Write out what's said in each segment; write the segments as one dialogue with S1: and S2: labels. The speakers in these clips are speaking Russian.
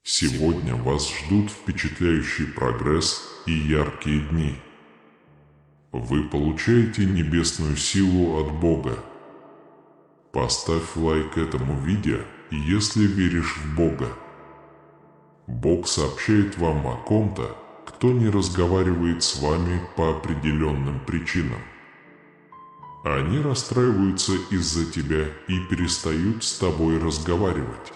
S1: Сегодня вас ждут впечатляющий прогресс и яркие дни. Вы получаете небесную силу от Бога. Поставь лайк этому видео, если веришь в Бога. Бог сообщает вам о ком-то, кто не разговаривает с вами по определенным причинам. Они расстраиваются из-за тебя и перестают с тобой разговаривать.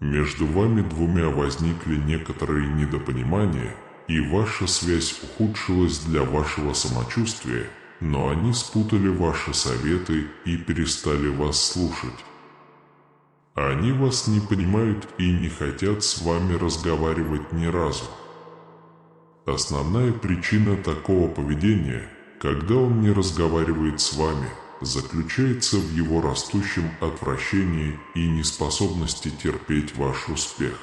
S1: Между вами двумя возникли некоторые недопонимания, и ваша связь ухудшилась для вашего самочувствия, но они спутали ваши советы и перестали вас слушать. Они вас не понимают и не хотят с вами разговаривать ни разу. Основная причина такого поведения, когда он не разговаривает с вами, заключается в его растущем отвращении и неспособности терпеть ваш успех.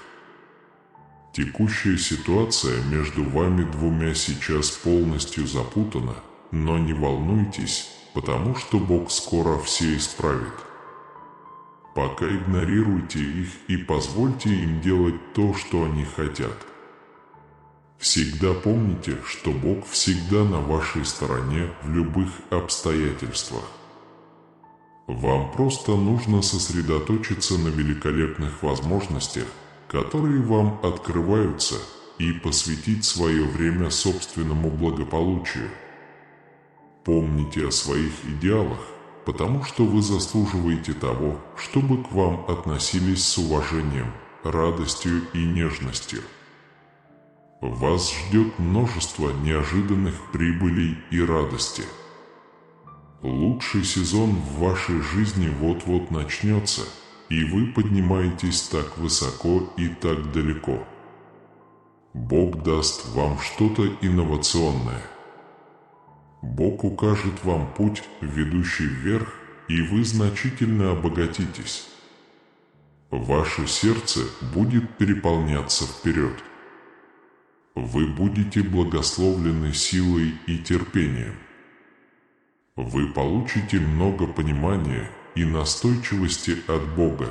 S1: Текущая ситуация между вами двумя сейчас полностью запутана, но не волнуйтесь, потому что Бог скоро все исправит. Пока игнорируйте их и позвольте им делать то, что они хотят. Всегда помните, что Бог всегда на вашей стороне в любых обстоятельствах. Вам просто нужно сосредоточиться на великолепных возможностях, которые вам открываются, и посвятить свое время собственному благополучию. Помните о своих идеалах, потому что вы заслуживаете того, чтобы к вам относились с уважением, радостью и нежностью. Вас ждет множество неожиданных прибылей и радости. Лучший сезон в вашей жизни вот-вот начнется, и вы поднимаетесь так высоко и так далеко. Бог даст вам что-то инновационное. Бог укажет вам путь, ведущий вверх, и вы значительно обогатитесь. Ваше сердце будет переполняться вперед. Вы будете благословлены силой и терпением. Вы получите много понимания и настойчивости от Бога.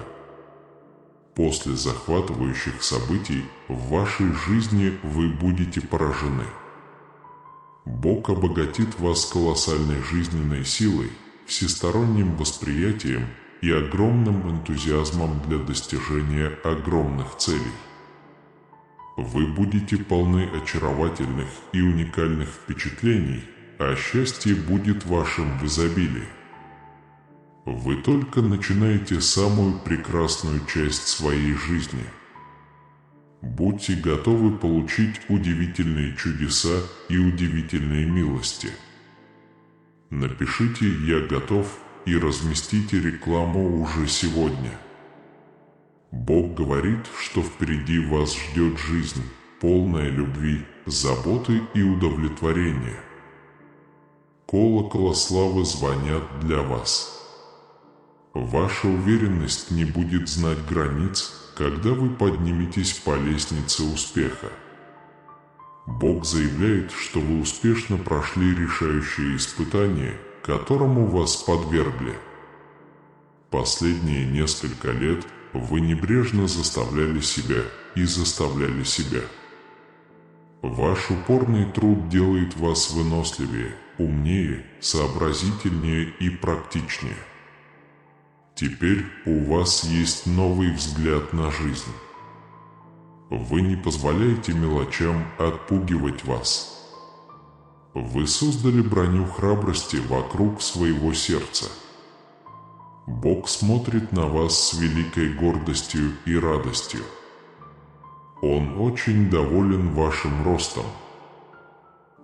S1: После захватывающих событий в вашей жизни вы будете поражены. Бог обогатит вас колоссальной жизненной силой, всесторонним восприятием и огромным энтузиазмом для достижения огромных целей. Вы будете полны очаровательных и уникальных впечатлений, а счастье будет вашим в изобилии. Вы только начинаете самую прекрасную часть своей жизни. Будьте готовы получить удивительные чудеса и удивительные милости. Напишите «Я готов» и разместите рекламу уже сегодня. Бог говорит, что впереди вас ждет жизнь, полная любви, заботы и удовлетворения. Колокола славы звонят для вас. Ваша уверенность не будет знать границ, когда вы подниметесь по лестнице успеха. Бог заявляет, что вы успешно прошли решающее испытание, которому вас подвергли. Последние несколько лет вы небрежно заставляли себя и заставляли себя. Ваш упорный труд делает вас выносливее, умнее, сообразительнее и практичнее. Теперь у вас есть новый взгляд на жизнь. Вы не позволяете мелочам отпугивать вас. Вы создали броню храбрости вокруг своего сердца. Бог смотрит на вас с великой гордостью и радостью. Он очень доволен вашим ростом.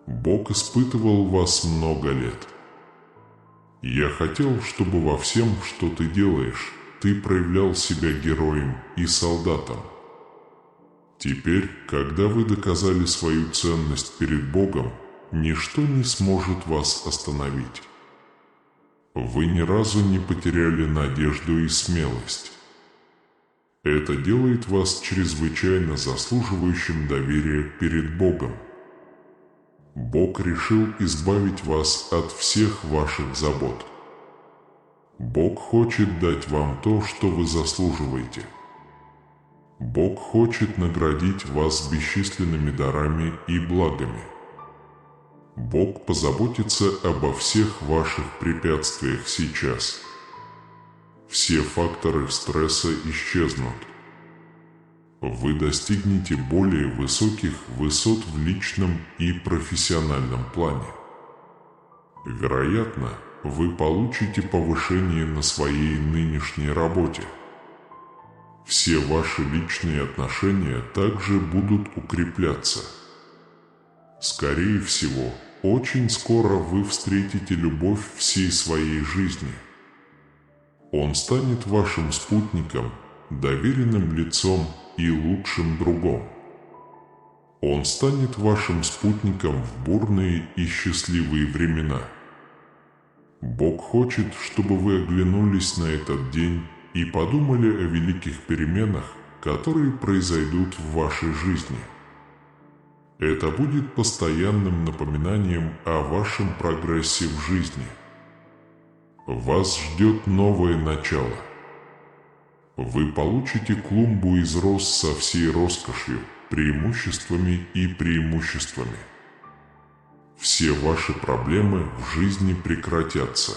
S1: Бог испытывал вас много лет. Я хотел, чтобы во всем, что ты делаешь, ты проявлял себя героем и солдатом. Теперь, когда вы доказали свою ценность перед Богом, ничто не сможет вас остановить. Вы ни разу не потеряли надежду и смелость. Это делает вас чрезвычайно заслуживающим доверия перед Богом. Бог решил избавить вас от всех ваших забот. Бог хочет дать вам то, что вы заслуживаете. Бог хочет наградить вас бесчисленными дарами и благами. Бог позаботится обо всех ваших препятствиях сейчас. Все факторы стресса исчезнут. Вы достигнете более высоких высот в личном и профессиональном плане. Вероятно, вы получите повышение на своей нынешней работе. Все ваши личные отношения также будут укрепляться. Скорее всего, очень скоро вы встретите любовь всей своей жизни. Он станет вашим спутником, доверенным лицом и лучшим другом. Он станет вашим спутником в бурные и счастливые времена. Бог хочет, чтобы вы оглянулись на этот день и подумали о великих переменах, которые произойдут в вашей жизни. Это будет постоянным напоминанием о вашем прогрессе в жизни. Вас ждет новое начало. Вы получите клумбу из роз со всей роскошью, преимуществами и преимуществами. Все ваши проблемы в жизни прекратятся.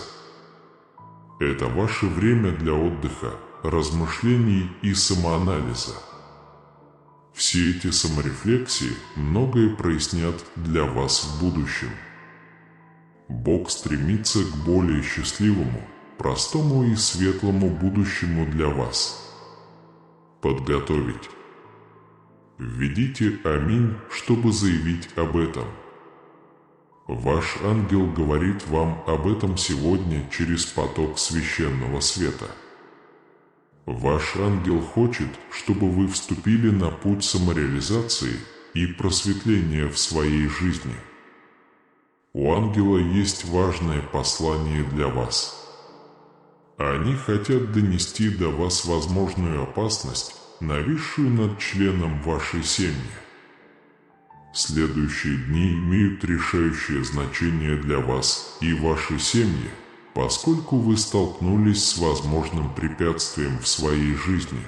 S1: Это ваше время для отдыха, размышлений и самоанализа. Все эти саморефлексии многое прояснят для вас в будущем. Бог стремится к более счастливому, простому и светлому будущему для вас. Подготовить. Введите «Аминь», чтобы заявить об этом. Ваш ангел говорит вам об этом сегодня через поток священного света. Ваш ангел хочет, чтобы вы вступили на путь самореализации и просветления в своей жизни. У ангела есть важное послание для вас. Они хотят донести до вас возможную опасность, нависшую над членом вашей семьи. Следующие дни имеют решающее значение для вас и вашей семьи, поскольку вы столкнулись с возможным препятствием в своей жизни.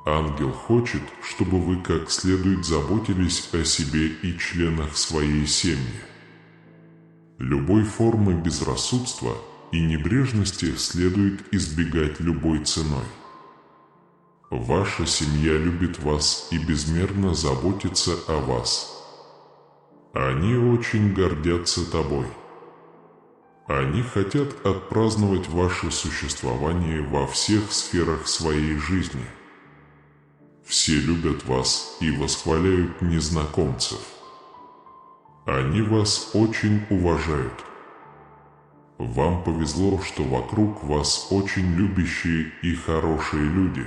S1: Ангел хочет, чтобы вы как следует заботились о себе и членах своей семьи. Любой формы безрассудства и небрежности следует избегать любой ценой. Ваша семья любит вас и безмерно заботится о вас. Они очень гордятся тобой. Они хотят отпраздновать ваше существование во всех сферах своей жизни. Все любят вас и восхваляют незнакомцев. Они вас очень уважают. Вам повезло, что вокруг вас очень любящие и хорошие люди.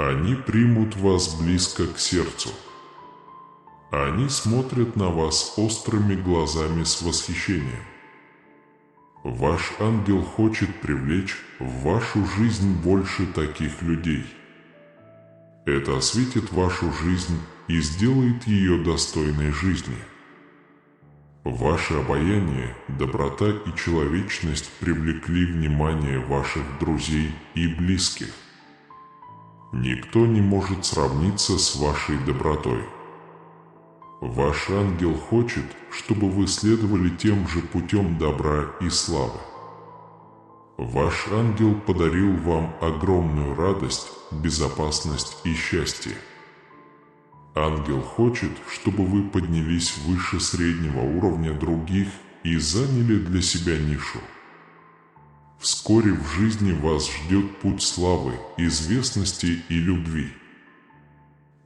S1: Они примут вас близко к сердцу. Они смотрят на вас острыми глазами с восхищением. Ваш ангел хочет привлечь в вашу жизнь больше таких людей. Это осветит вашу жизнь и сделает ее достойной жизни. Ваше обаяние, доброта и человечность привлекли внимание ваших друзей и близких. Никто не может сравниться с вашей добротой. Ваш ангел хочет, чтобы вы следовали тем же путем добра и славы. Ваш ангел подарил вам огромную радость, безопасность и счастье. Ангел хочет, чтобы вы поднялись выше среднего уровня других и заняли для себя нишу. Вскоре в жизни вас ждет путь славы, известности и любви.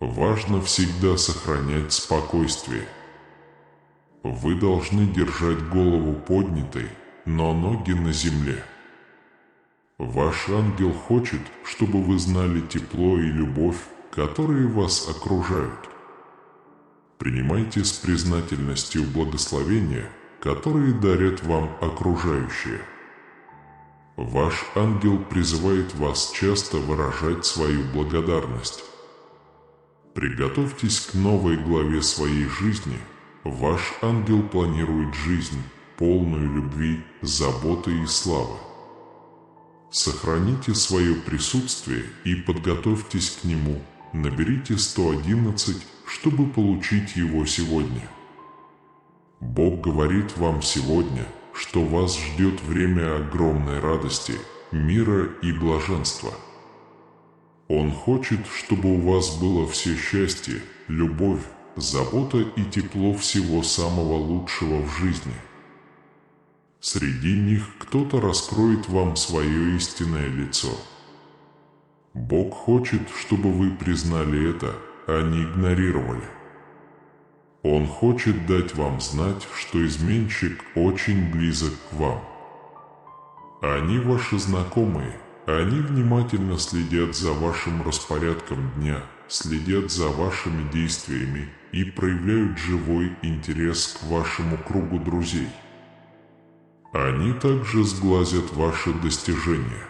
S1: Важно всегда сохранять спокойствие. Вы должны держать голову поднятой, но ноги на земле. Ваш ангел хочет, чтобы вы знали тепло и любовь, которые вас окружают. Принимайте с признательностью благословения, которые дарят вам окружающие. Ваш ангел призывает вас часто выражать свою благодарность. Приготовьтесь к новой главе своей жизни. Ваш ангел планирует жизнь, полную любви, заботы и славы. Сохраните свое присутствие и подготовьтесь к нему. Наберите 111, чтобы получить его сегодня. Бог говорит вам сегодня, что вас ждет время огромной радости, мира и блаженства. Он хочет, чтобы у вас было все счастье, любовь, забота и тепло всего самого лучшего в жизни. Среди них кто-то раскроет вам свое истинное лицо. Бог хочет, чтобы вы признали это, а не игнорировали. Он хочет дать вам знать, что изменщик очень близок к вам. Они ваши знакомые, они внимательно следят за вашим распорядком дня, следят за вашими действиями и проявляют живой интерес к вашему кругу друзей. Они также сглазят ваши достижения.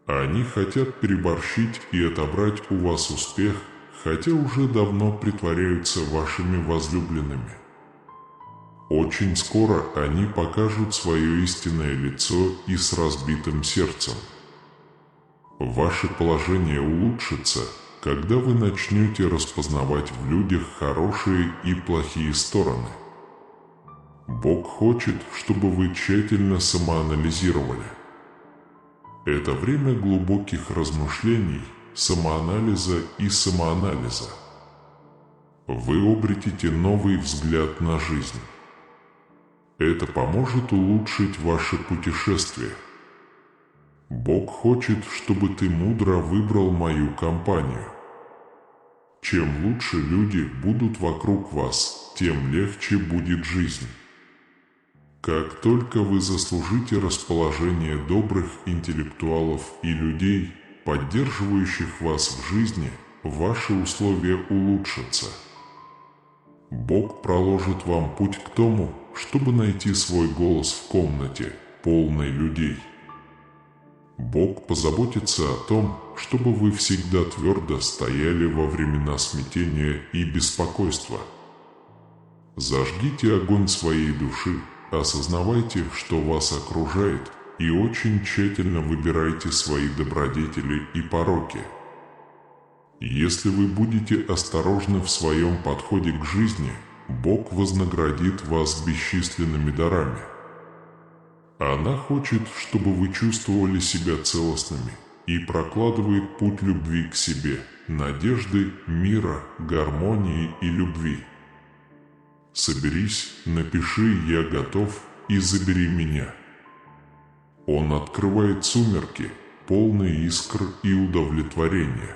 S1: Они хотят переборщить и отобрать у вас успех, хотя уже давно притворяются вашими возлюбленными. Очень скоро они покажут свое истинное лицо и с разбитым сердцем. Ваше положение улучшится, когда вы начнете распознавать в людях хорошие и плохие стороны. Бог хочет, чтобы вы тщательно самоанализировали. Это время глубоких размышлений, самоанализа и самоанализа. Вы обретете новый взгляд на жизнь. Это поможет улучшить ваше путешествие. Бог хочет, чтобы ты мудро выбрал мою компанию. Чем лучше люди будут вокруг вас, тем легче будет жизнь. Как только вы заслужите расположение добрых интеллектуалов и людей, поддерживающих вас в жизни, ваши условия улучшатся. Бог проложит вам путь к тому, чтобы найти свой голос в комнате, полной людей. Бог позаботится о том, чтобы вы всегда твердо стояли во времена смятения и беспокойства. Зажгите огонь своей души, осознавайте, что вас окружает, и очень тщательно выбирайте свои добродетели и пороки. Если вы будете осторожны в своем подходе к жизни, Бог вознаградит вас бесчисленными дарами. Она хочет, чтобы вы чувствовали себя целостными и прокладывает путь любви к себе, надежды, мира, гармонии и любви. Соберись, напиши «Я готов» и забери меня. Он открывает сумерки, полные искр и удовлетворения.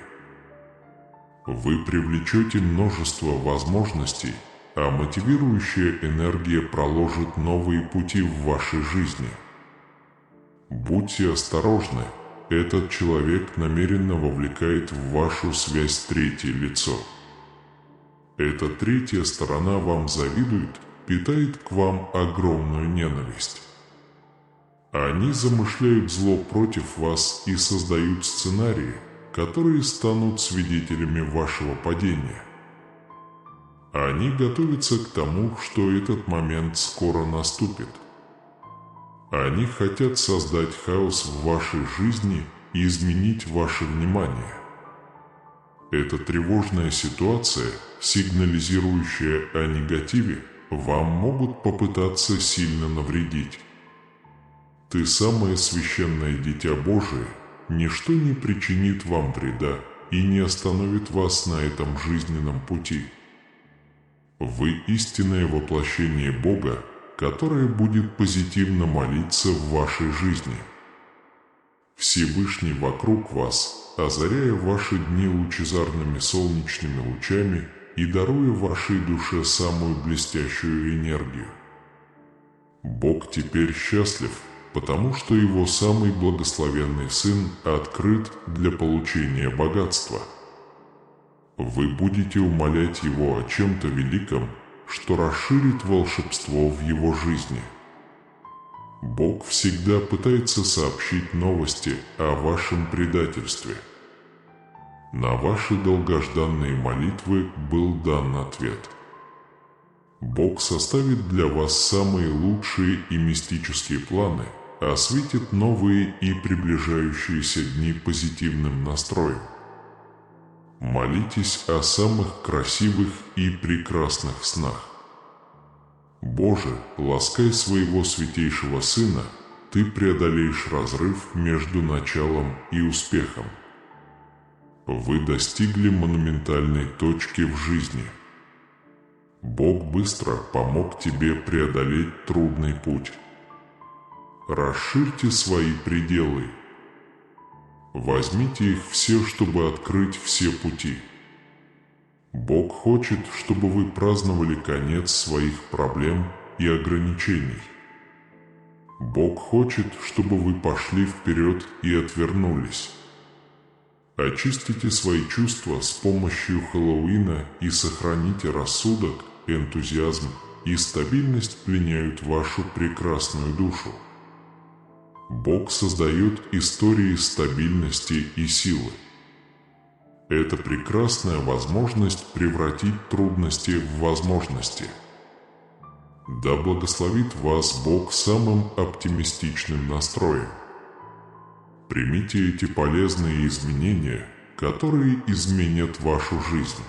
S1: Вы привлечете множество возможностей, а мотивирующая энергия проложит новые пути в вашей жизни. Будьте осторожны, этот человек намеренно вовлекает в вашу связь третье лицо. Эта третья сторона вам завидует, питает к вам огромную ненависть. Они замышляют зло против вас и создают сценарии, которые станут свидетелями вашего падения. Они готовятся к тому, что этот момент скоро наступит. Они хотят создать хаос в вашей жизни и изменить ваше внимание. Эта тревожная ситуация, сигнализирующая о негативе, вам могут попытаться сильно навредить. Ты самое священное дитя Божие, ничто не причинит вам вреда и не остановит вас на этом жизненном пути. Вы истинное воплощение Бога, которое будет позитивно молиться в вашей жизни. Всевышний вокруг вас, озаряя ваши дни лучезарными солнечными лучами и даруя вашей душе самую блестящую энергию. Бог теперь счастлив, потому что его самый благословенный Сын открыт для получения богатства. Вы будете умолять его о чем-то великом, что расширит волшебство в его жизни. Бог всегда пытается сообщить новости о вашем предательстве. На ваши долгожданные молитвы был дан ответ. Бог составит для вас самые лучшие и мистические планы, осветит новые и приближающиеся дни позитивным настроем. Молитесь о самых красивых и прекрасных снах. Боже, ласкай своего святейшего Сына, Ты преодолеешь разрыв между началом и успехом. Вы достигли монументальной точки в жизни. Бог быстро помог тебе преодолеть трудный путь. Расширьте свои пределы. Возьмите их все, чтобы открыть все пути. Бог хочет, чтобы вы праздновали конец своих проблем и ограничений. Бог хочет, чтобы вы пошли вперед и отвернулись. Очистите свои чувства с помощью Хэллоуина и сохраните рассудок, энтузиазм и стабильность пленяют вашу прекрасную душу. Бог создает истории стабильности и силы. Это прекрасная возможность превратить трудности в возможности. Да благословит вас Бог самым оптимистичным настроем. Примите эти полезные изменения, которые изменят вашу жизнь.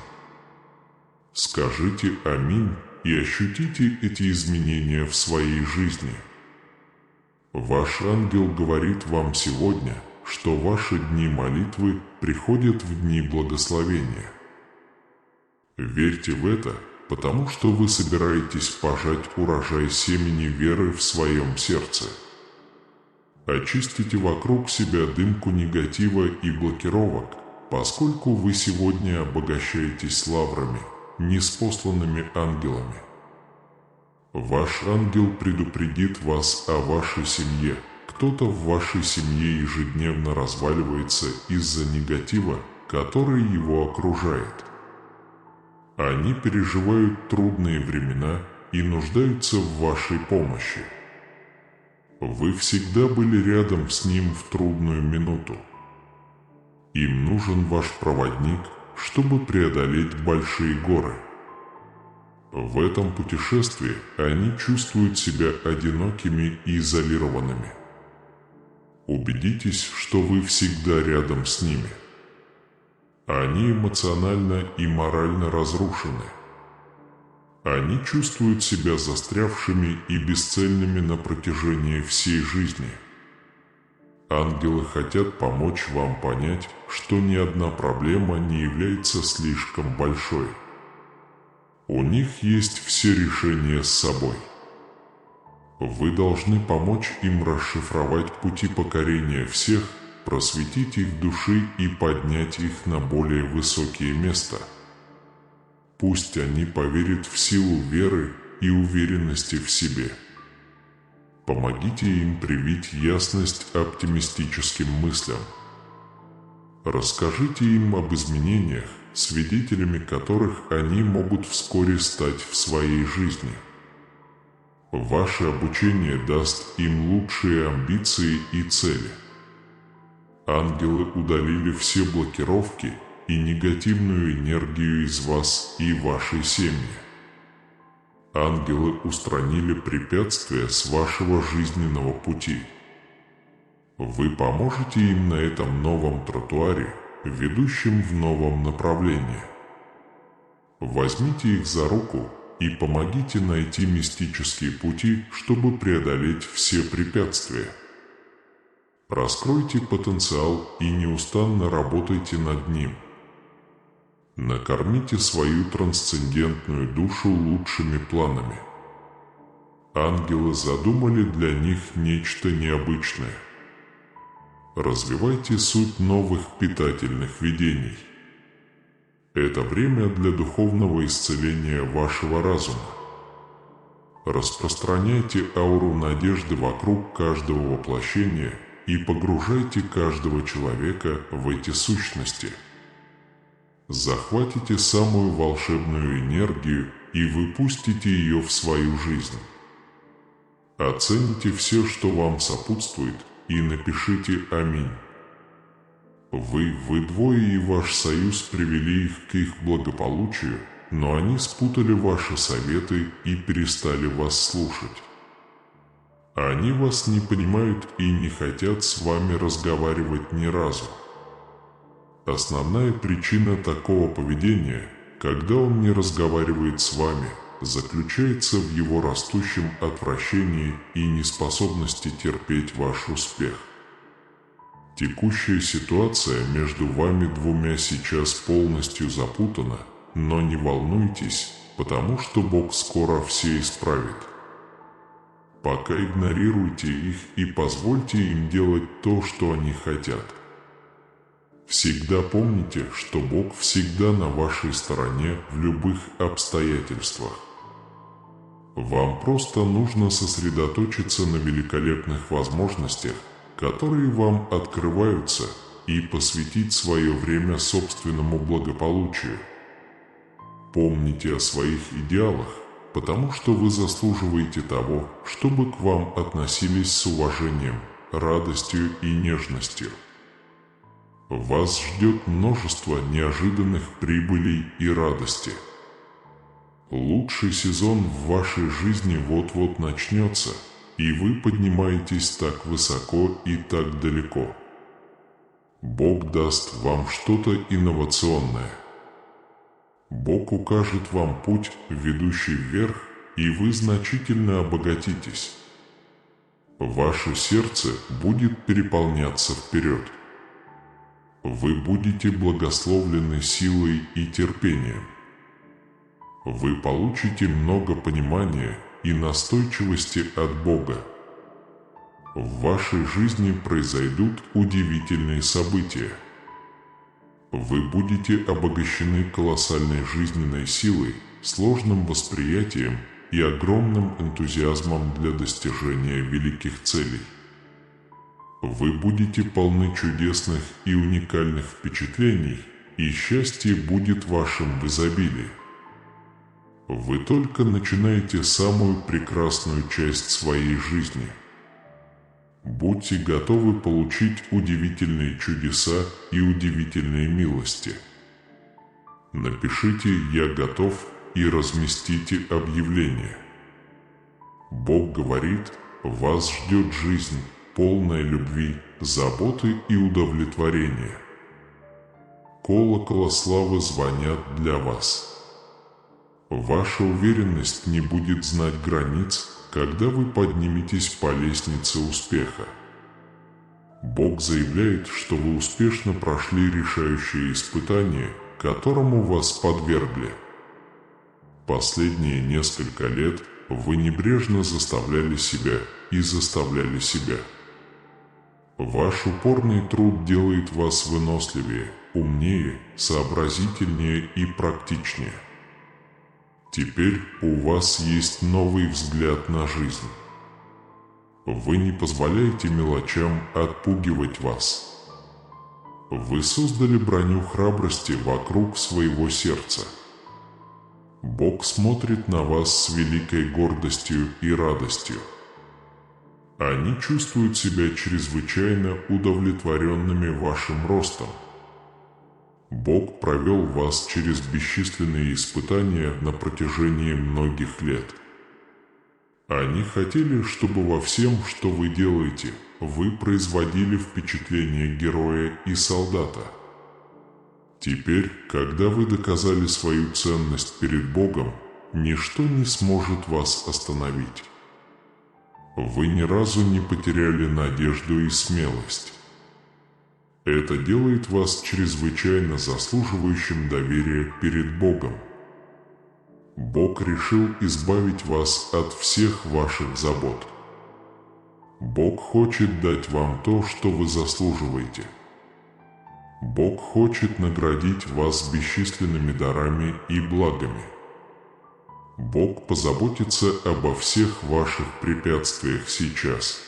S1: Скажите «Аминь» и ощутите эти изменения в своей жизни. Ваш ангел говорит вам сегодня, что ваши дни молитвы приходят в дни благословения. Верьте в это, потому что вы собираетесь пожать урожай семени веры в своем сердце. Очистите вокруг себя дымку негатива и блокировок, поскольку вы сегодня обогащаетесь лаврами, ниспосланными ангелами. Ваш ангел предупредит вас о вашей семье. Кто-то в вашей семье ежедневно разваливается из-за негатива, который его окружает. Они переживают трудные времена и нуждаются в вашей помощи. Вы всегда были рядом с ним в трудную минуту. Им нужен ваш проводник, чтобы преодолеть большие горы. В этом путешествии они чувствуют себя одинокими и изолированными. Убедитесь, что вы всегда рядом с ними. Они эмоционально и морально разрушены. Они чувствуют себя застрявшими и бесцельными на протяжении всей жизни. Ангелы хотят помочь вам понять, что ни одна проблема не является слишком большой. У них есть все решения с собой. Вы должны помочь им расшифровать пути покорения всех, просветить их души и поднять их на более высокие места. Пусть они поверят в силу веры и уверенности в себе. Помогите им привить ясность оптимистическим мыслям. Расскажите им об изменениях, свидетелями которых они могут вскоре стать в своей жизни. Ваше обучение даст им лучшие амбиции и цели. Ангелы удалили все блокировки и негативную энергию из вас и вашей семьи. Ангелы устранили препятствия с вашего жизненного пути. Вы поможете им на этом новом тротуаре, ведущем в новом направлении. Возьмите их за руку и помогите найти мистические пути, чтобы преодолеть все препятствия. Раскройте потенциал и неустанно работайте над ним. Накормите свою трансцендентную душу лучшими планами. Ангелы задумали для них нечто необычное. Развивайте суть новых питательных видений. Это время для духовного исцеления вашего разума. Распространяйте ауру надежды вокруг каждого воплощения и погружайте каждого человека в эти сущности. Захватите самую волшебную энергию и выпустите ее в свою жизнь. Оцените все, что вам сопутствует, и напишите «Аминь». Вы двое и ваш союз привели их к их благополучию, но они спутали ваши советы и перестали вас слушать. Они вас не понимают и не хотят с вами разговаривать ни разу. Основная причина такого поведения, когда он не разговаривает с вами, заключается в его растущем отвращении и неспособности терпеть ваш успех. Текущая ситуация между вами двумя сейчас полностью запутана, но не волнуйтесь, потому что Бог скоро все исправит. Пока игнорируйте их и позвольте им делать то, что они хотят. Всегда помните, что Бог всегда на вашей стороне в любых обстоятельствах. Вам просто нужно сосредоточиться на великолепных возможностях, которые вам открываются, и посвятить свое время собственному благополучию. Помните о своих идеалах, потому что вы заслуживаете того, чтобы к вам относились с уважением, радостью и нежностью. Вас ждет множество неожиданных прибылей и радости. Лучший сезон в вашей жизни вот-вот начнется, и вы поднимаетесь так высоко и так далеко. Бог даст вам что-то инновационное. Бог укажет вам путь, ведущий вверх, и вы значительно обогатитесь. Ваше сердце будет переполняться вперед. Вы будете благословлены силой и терпением. Вы получите много понимания и настойчивости от Бога. В вашей жизни произойдут удивительные события. Вы будете обогащены колоссальной жизненной силой, сложным восприятием и огромным энтузиазмом для достижения великих целей. Вы будете полны чудесных и уникальных впечатлений, и счастье будет вашим в изобилии. Вы только начинаете самую прекрасную часть своей жизни. Будьте готовы получить удивительные чудеса и удивительные милости. Напишите «Я готов» и разместите объявление. Бог говорит, вас ждет жизнь, полная любви, заботы и удовлетворения. Колокола славы звонят для вас. Ваша уверенность не будет знать границ, когда вы подниметесь по лестнице успеха. Бог заявляет, что вы успешно прошли решающее испытание, которому вас подвергли. Последние несколько лет вы небрежно заставляли себя и заставляли себя. Ваш упорный труд делает вас выносливее, умнее, сообразительнее и практичнее. Теперь у вас есть новый взгляд на жизнь. Вы не позволяете мелочам отпугивать вас. Вы создали броню храбрости вокруг своего сердца. Бог смотрит на вас с великой гордостью и радостью. Они чувствуют себя чрезвычайно удовлетворенными вашим ростом. Бог провел вас через бесчисленные испытания на протяжении многих лет. Они хотели, чтобы во всем, что вы делаете, вы производили впечатление героя и солдата. Теперь, когда вы доказали свою ценность перед Богом, ничто не сможет вас остановить. Вы ни разу не потеряли надежду и смелость. Это делает вас чрезвычайно заслуживающим доверия перед Богом. Бог решил избавить вас от всех ваших забот. Бог хочет дать вам то, что вы заслуживаете. Бог хочет наградить вас бесчисленными дарами и благами. Бог позаботится обо всех ваших препятствиях сейчас.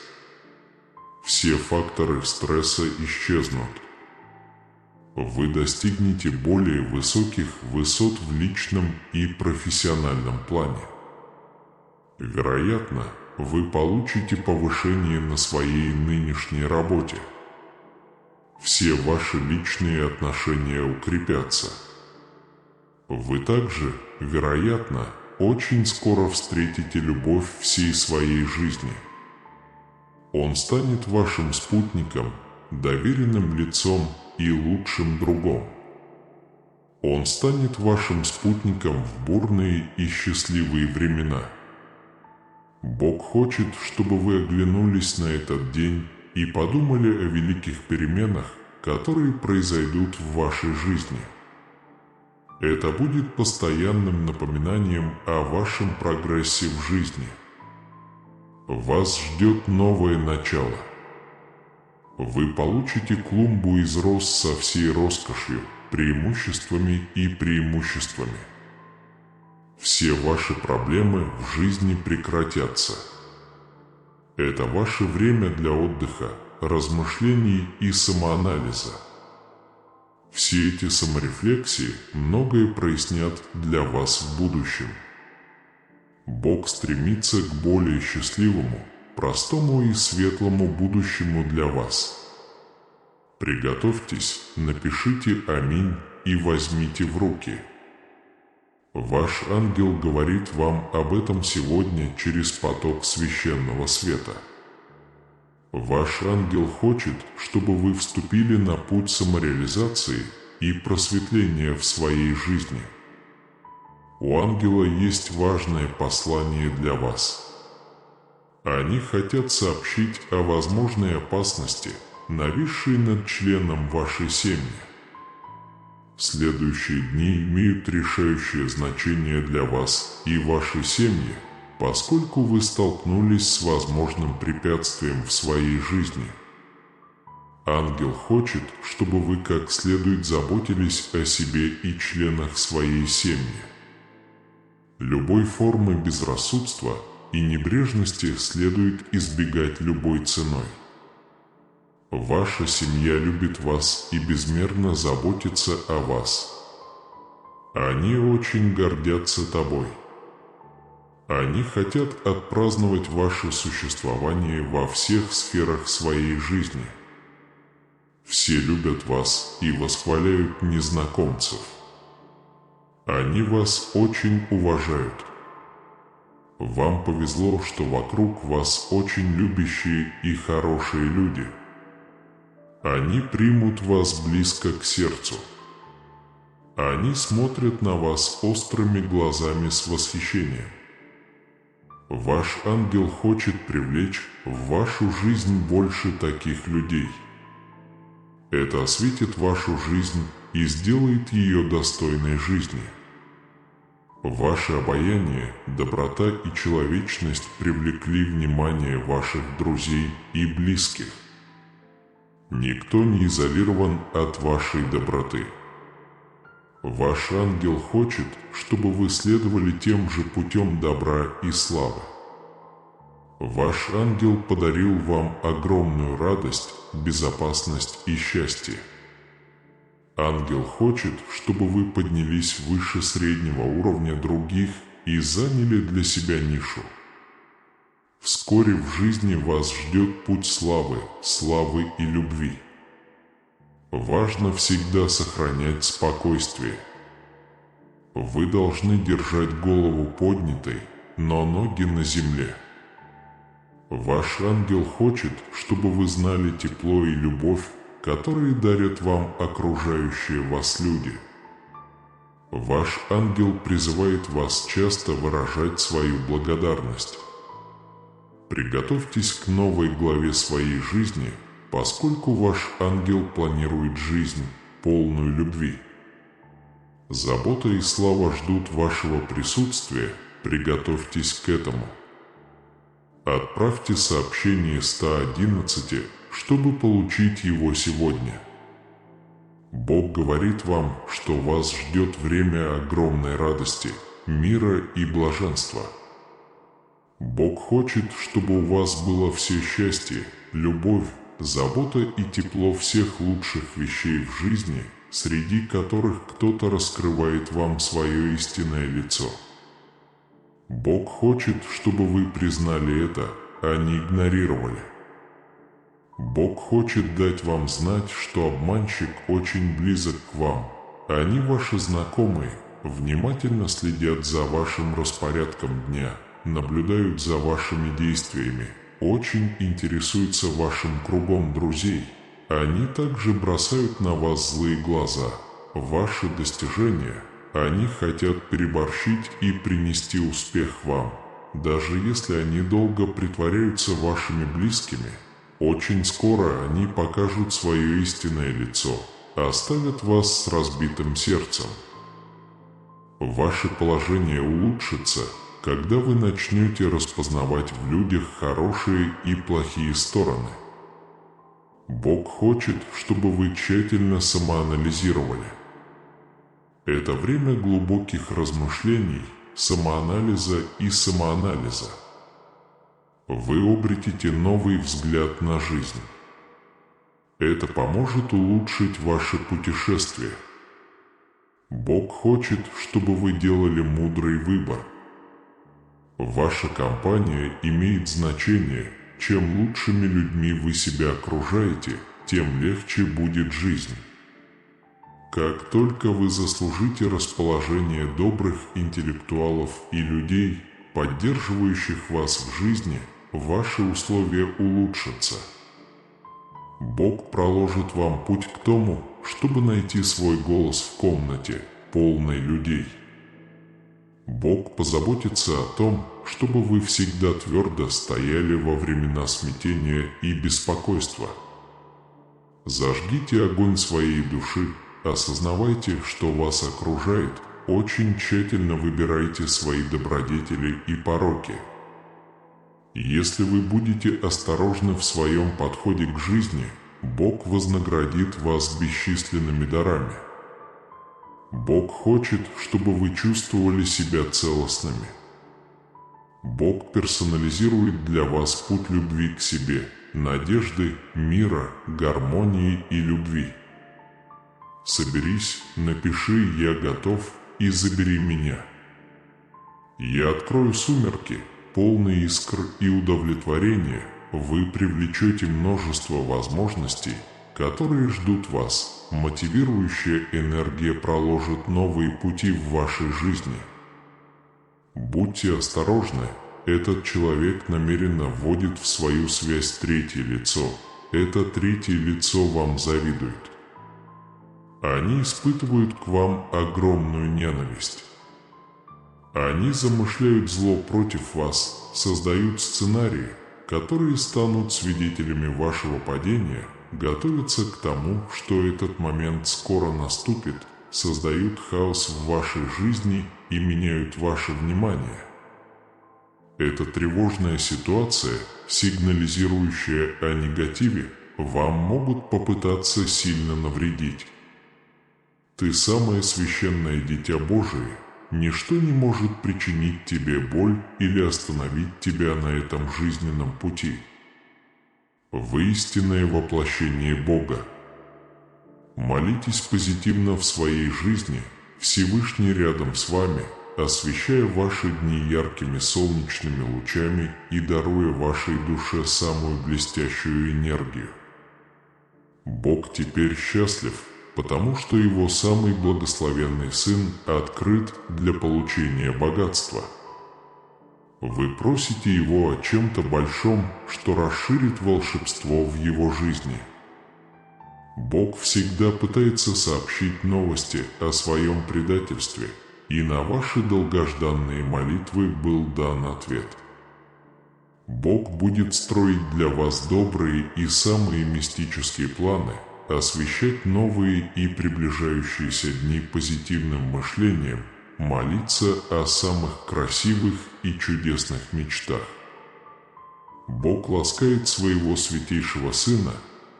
S1: Все факторы стресса исчезнут. Вы достигнете более высоких высот в личном и профессиональном плане. Вероятно, вы получите повышение на своей нынешней работе. Все ваши личные отношения укрепятся. Вы также, вероятно, очень скоро встретите любовь всей своей жизни. Он станет вашим спутником, доверенным лицом и лучшим другом. Он станет вашим спутником в бурные и счастливые времена. Бог хочет, чтобы вы оглянулись на этот день и подумали о великих переменах, которые произойдут в вашей жизни. Это будет постоянным напоминанием о вашем прогрессе в жизни. Вас ждет новое начало. Вы получите клумбу из роз со всей роскошью, преимуществами и преимуществами. Все ваши проблемы в жизни прекратятся. Это ваше время для отдыха, размышлений и самоанализа. Все эти саморефлексии многое прояснят для вас в будущем. Бог стремится к более счастливому, простому и светлому будущему для вас. Приготовьтесь, напишите «Аминь» и возьмите в руки. Ваш ангел говорит вам об этом сегодня через поток священного света. Ваш ангел хочет, чтобы вы вступили на путь самореализации и просветления в своей жизни. У ангела есть важное послание для вас. Они хотят сообщить о возможной опасности, нависшей над членом вашей семьи. Следующие дни имеют решающее значение для вас и вашей семьи, поскольку вы столкнулись с возможным препятствием в своей жизни. Ангел хочет, чтобы вы как следует заботились о себе и членах своей семьи. Любой формы безрассудства и небрежности следует избегать любой ценой. Ваша семья любит вас и безмерно заботится о вас. Они очень гордятся тобой. Они хотят отпраздновать ваше существование во всех сферах своей жизни. Все любят вас и восхваляют незнакомцев. Они вас очень уважают. Вам повезло, что вокруг вас очень любящие и хорошие люди. Они примут вас близко к сердцу. Они смотрят на вас острыми глазами с восхищением. Ваш ангел хочет привлечь в вашу жизнь больше таких людей. Это осветит вашу жизнь и сделает ее достойной жизни. Ваше обаяние, доброта и человечность привлекли внимание ваших друзей и близких. Никто не изолирован от вашей доброты. Ваш ангел хочет, чтобы вы следовали тем же путем добра и славы. Ваш ангел подарил вам огромную радость, безопасность и счастье. Ангел хочет, чтобы вы поднялись выше среднего уровня других и заняли для себя нишу. Вскоре в жизни вас ждет путь славы и любви. Важно всегда сохранять спокойствие. Вы должны держать голову поднятой, но ноги на земле. Ваш ангел хочет, чтобы вы знали тепло и любовь, которые дарят вам окружающие вас люди. Ваш ангел призывает вас часто выражать свою благодарность. Приготовьтесь к новой главе своей жизни, поскольку ваш ангел планирует жизнь, полную любви. Забота и слава ждут вашего присутствия, приготовьтесь к этому. Отправьте сообщение 111, чтобы получить его сегодня. Бог говорит вам, что вас ждет время огромной радости, мира и блаженства. Бог хочет, чтобы у вас было все счастье, любовь, забота и тепло всех лучших вещей в жизни, среди которых кто-то раскрывает вам свое истинное лицо. Бог хочет, чтобы вы признали это, а не игнорировали. Бог хочет дать вам знать, что обманщик очень близок к вам. Они ваши знакомые, внимательно следят за вашим распорядком дня, наблюдают за вашими действиями, очень интересуются вашим кругом друзей. Они также бросают на вас злые глаза. Ваши достижения они хотят переборщить и принести успех вам. Даже если они долго притворяются вашими близкими, очень скоро они покажут свое истинное лицо, оставят вас с разбитым сердцем. Ваше положение улучшится, когда вы начнете распознавать в людях хорошие и плохие стороны. Бог хочет, чтобы вы тщательно самоанализировали. Это время глубоких размышлений, самоанализа и самоанализа. Вы обретете новый взгляд на жизнь. Это поможет улучшить ваше путешествие. Бог хочет, чтобы вы делали мудрый выбор. Ваша компания имеет значение. Чем лучшими людьми вы себя окружаете, тем легче будет жизнь. Как только вы заслужите расположение добрых интеллектуалов и людей, поддерживающих вас в жизни, ваши условия улучшатся. Бог проложит вам путь к тому, чтобы найти свой голос в комнате, полной людей. Бог позаботится о том, чтобы вы всегда твердо стояли во времена смятения и беспокойства. Зажгите огонь своей души, осознавайте, что вас окружает, очень тщательно выбирайте свои добродетели и пороки. Если вы будете осторожны в своем подходе к жизни, Бог вознаградит вас бесчисленными дарами. Бог хочет, чтобы вы чувствовали себя целостными. Бог персонализирует для вас путь любви к себе, надежды, мира, гармонии и любви. Соберись, напиши «Я готов» и забери меня. Я открою сумерки, полные искр и удовлетворения, вы привлечете множество возможностей, которые ждут вас. Мотивирующая энергия проложит новые пути в вашей жизни. Будьте осторожны, этот человек намеренно вводит в свою связь третье лицо. Это третье лицо вам завидует. Они испытывают к вам огромную ненависть. Они замышляют зло против вас, создают сценарии, которые станут свидетелями вашего падения, готовятся к тому, что этот момент скоро наступит, создают хаос в вашей жизни и меняют ваше внимание. Эта тревожная ситуация, сигнализирующая о негативе, вам могут попытаться сильно навредить. Ты самое священное дитя Божие, ничто не может причинить тебе боль или остановить тебя на этом жизненном пути. Вы истинное воплощение Бога. Молитесь позитивно в своей жизни, Всевышний рядом с вами, освещая ваши дни яркими солнечными лучами и даруя вашей душе самую блестящую энергию. Бог теперь счастлив, потому что его самый благословенный Сын открыт для получения богатства. Вы просите его о чем-то большом, что расширит волшебство в его жизни. Бог всегда пытается сообщить новости о своем предательстве, и на ваши долгожданные молитвы был дан ответ. Бог будет строить для вас добрые и самые мистические планы, освещать новые и приближающиеся дни позитивным мышлением, молиться о самых красивых и чудесных мечтах. Бог ласкает своего святейшего Сына,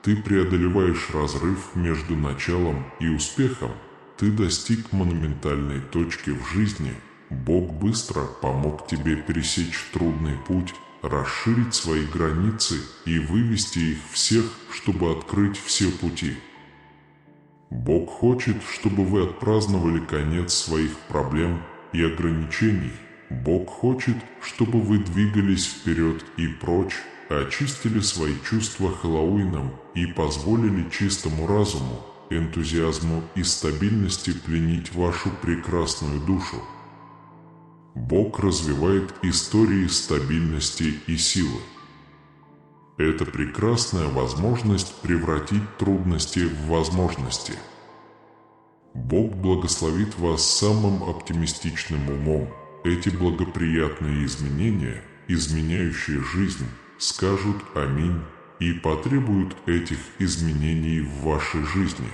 S1: ты преодолеваешь разрыв между началом и успехом, ты достиг монументальной точки в жизни, Бог быстро помог тебе пересечь трудный путь, расширить свои границы и вывести их всех, чтобы открыть все пути. Бог хочет, чтобы вы отпраздновали конец своих проблем и ограничений. Бог хочет, чтобы вы двигались вперед и прочь, очистили свои чувства Хэллоуином и позволили чистому разуму, энтузиазму и стабильности пленить вашу прекрасную душу. Бог развивает истории стабильности и силы. Это прекрасная возможность превратить трудности в возможности. Бог благословит вас самым оптимистичным умом. Эти благоприятные изменения, изменяющие жизнь, скажут «Аминь» и потребуют этих изменений в вашей жизни.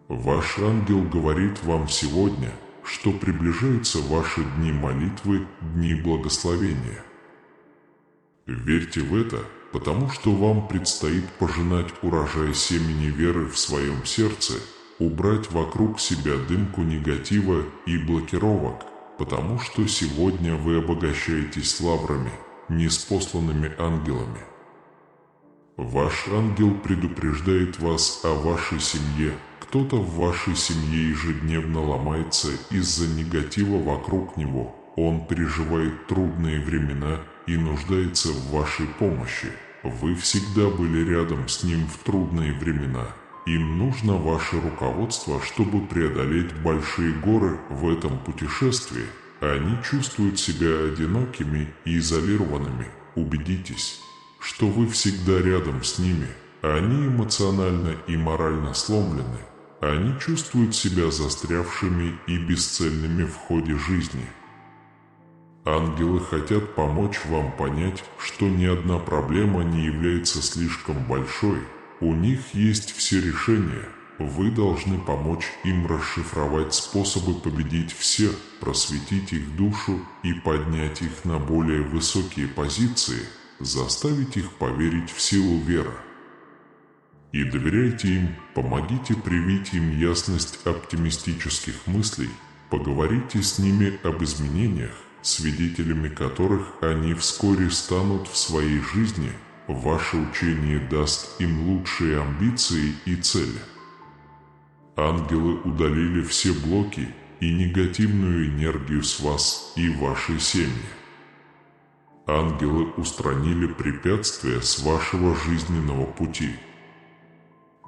S1: Ваш ангел говорит вам сегодня, что приближаются ваши дни молитвы, дни благословения. Верьте в это, потому что вам предстоит пожинать урожай семени веры в своем сердце, убрать вокруг себя дымку негатива и блокировок, потому что сегодня вы обогащаетесь лаврами, ниспосланными ангелами. Ваш ангел предупреждает вас о вашей семье. Кто-то в вашей семье ежедневно ломается из-за негатива вокруг него. Он переживает трудные времена и нуждается в вашей помощи. Вы всегда были рядом с ним в трудные времена. Им нужно ваше руководство, чтобы преодолеть большие горы в этом путешествии. Они чувствуют себя одинокими и изолированными. Убедитесь, что вы всегда рядом с ними. Они эмоционально и морально сломлены. Они чувствуют себя застрявшими и бесцельными в ходе жизни. Ангелы хотят помочь вам понять, что ни одна проблема не является слишком большой. У них есть все решения. Вы должны помочь им расшифровать способы победить все, просветить их душу и поднять их на более высокие позиции, заставить их поверить в силу веры. И доверяйте им, помогите привить им ясность оптимистических мыслей, поговорите с ними об изменениях, свидетелями которых они вскоре станут в своей жизни. Ваше учение даст им лучшие амбиции и цели. Ангелы удалили все блоки и негативную энергию с вас и вашей семьи. Ангелы устранили препятствия с вашего жизненного пути.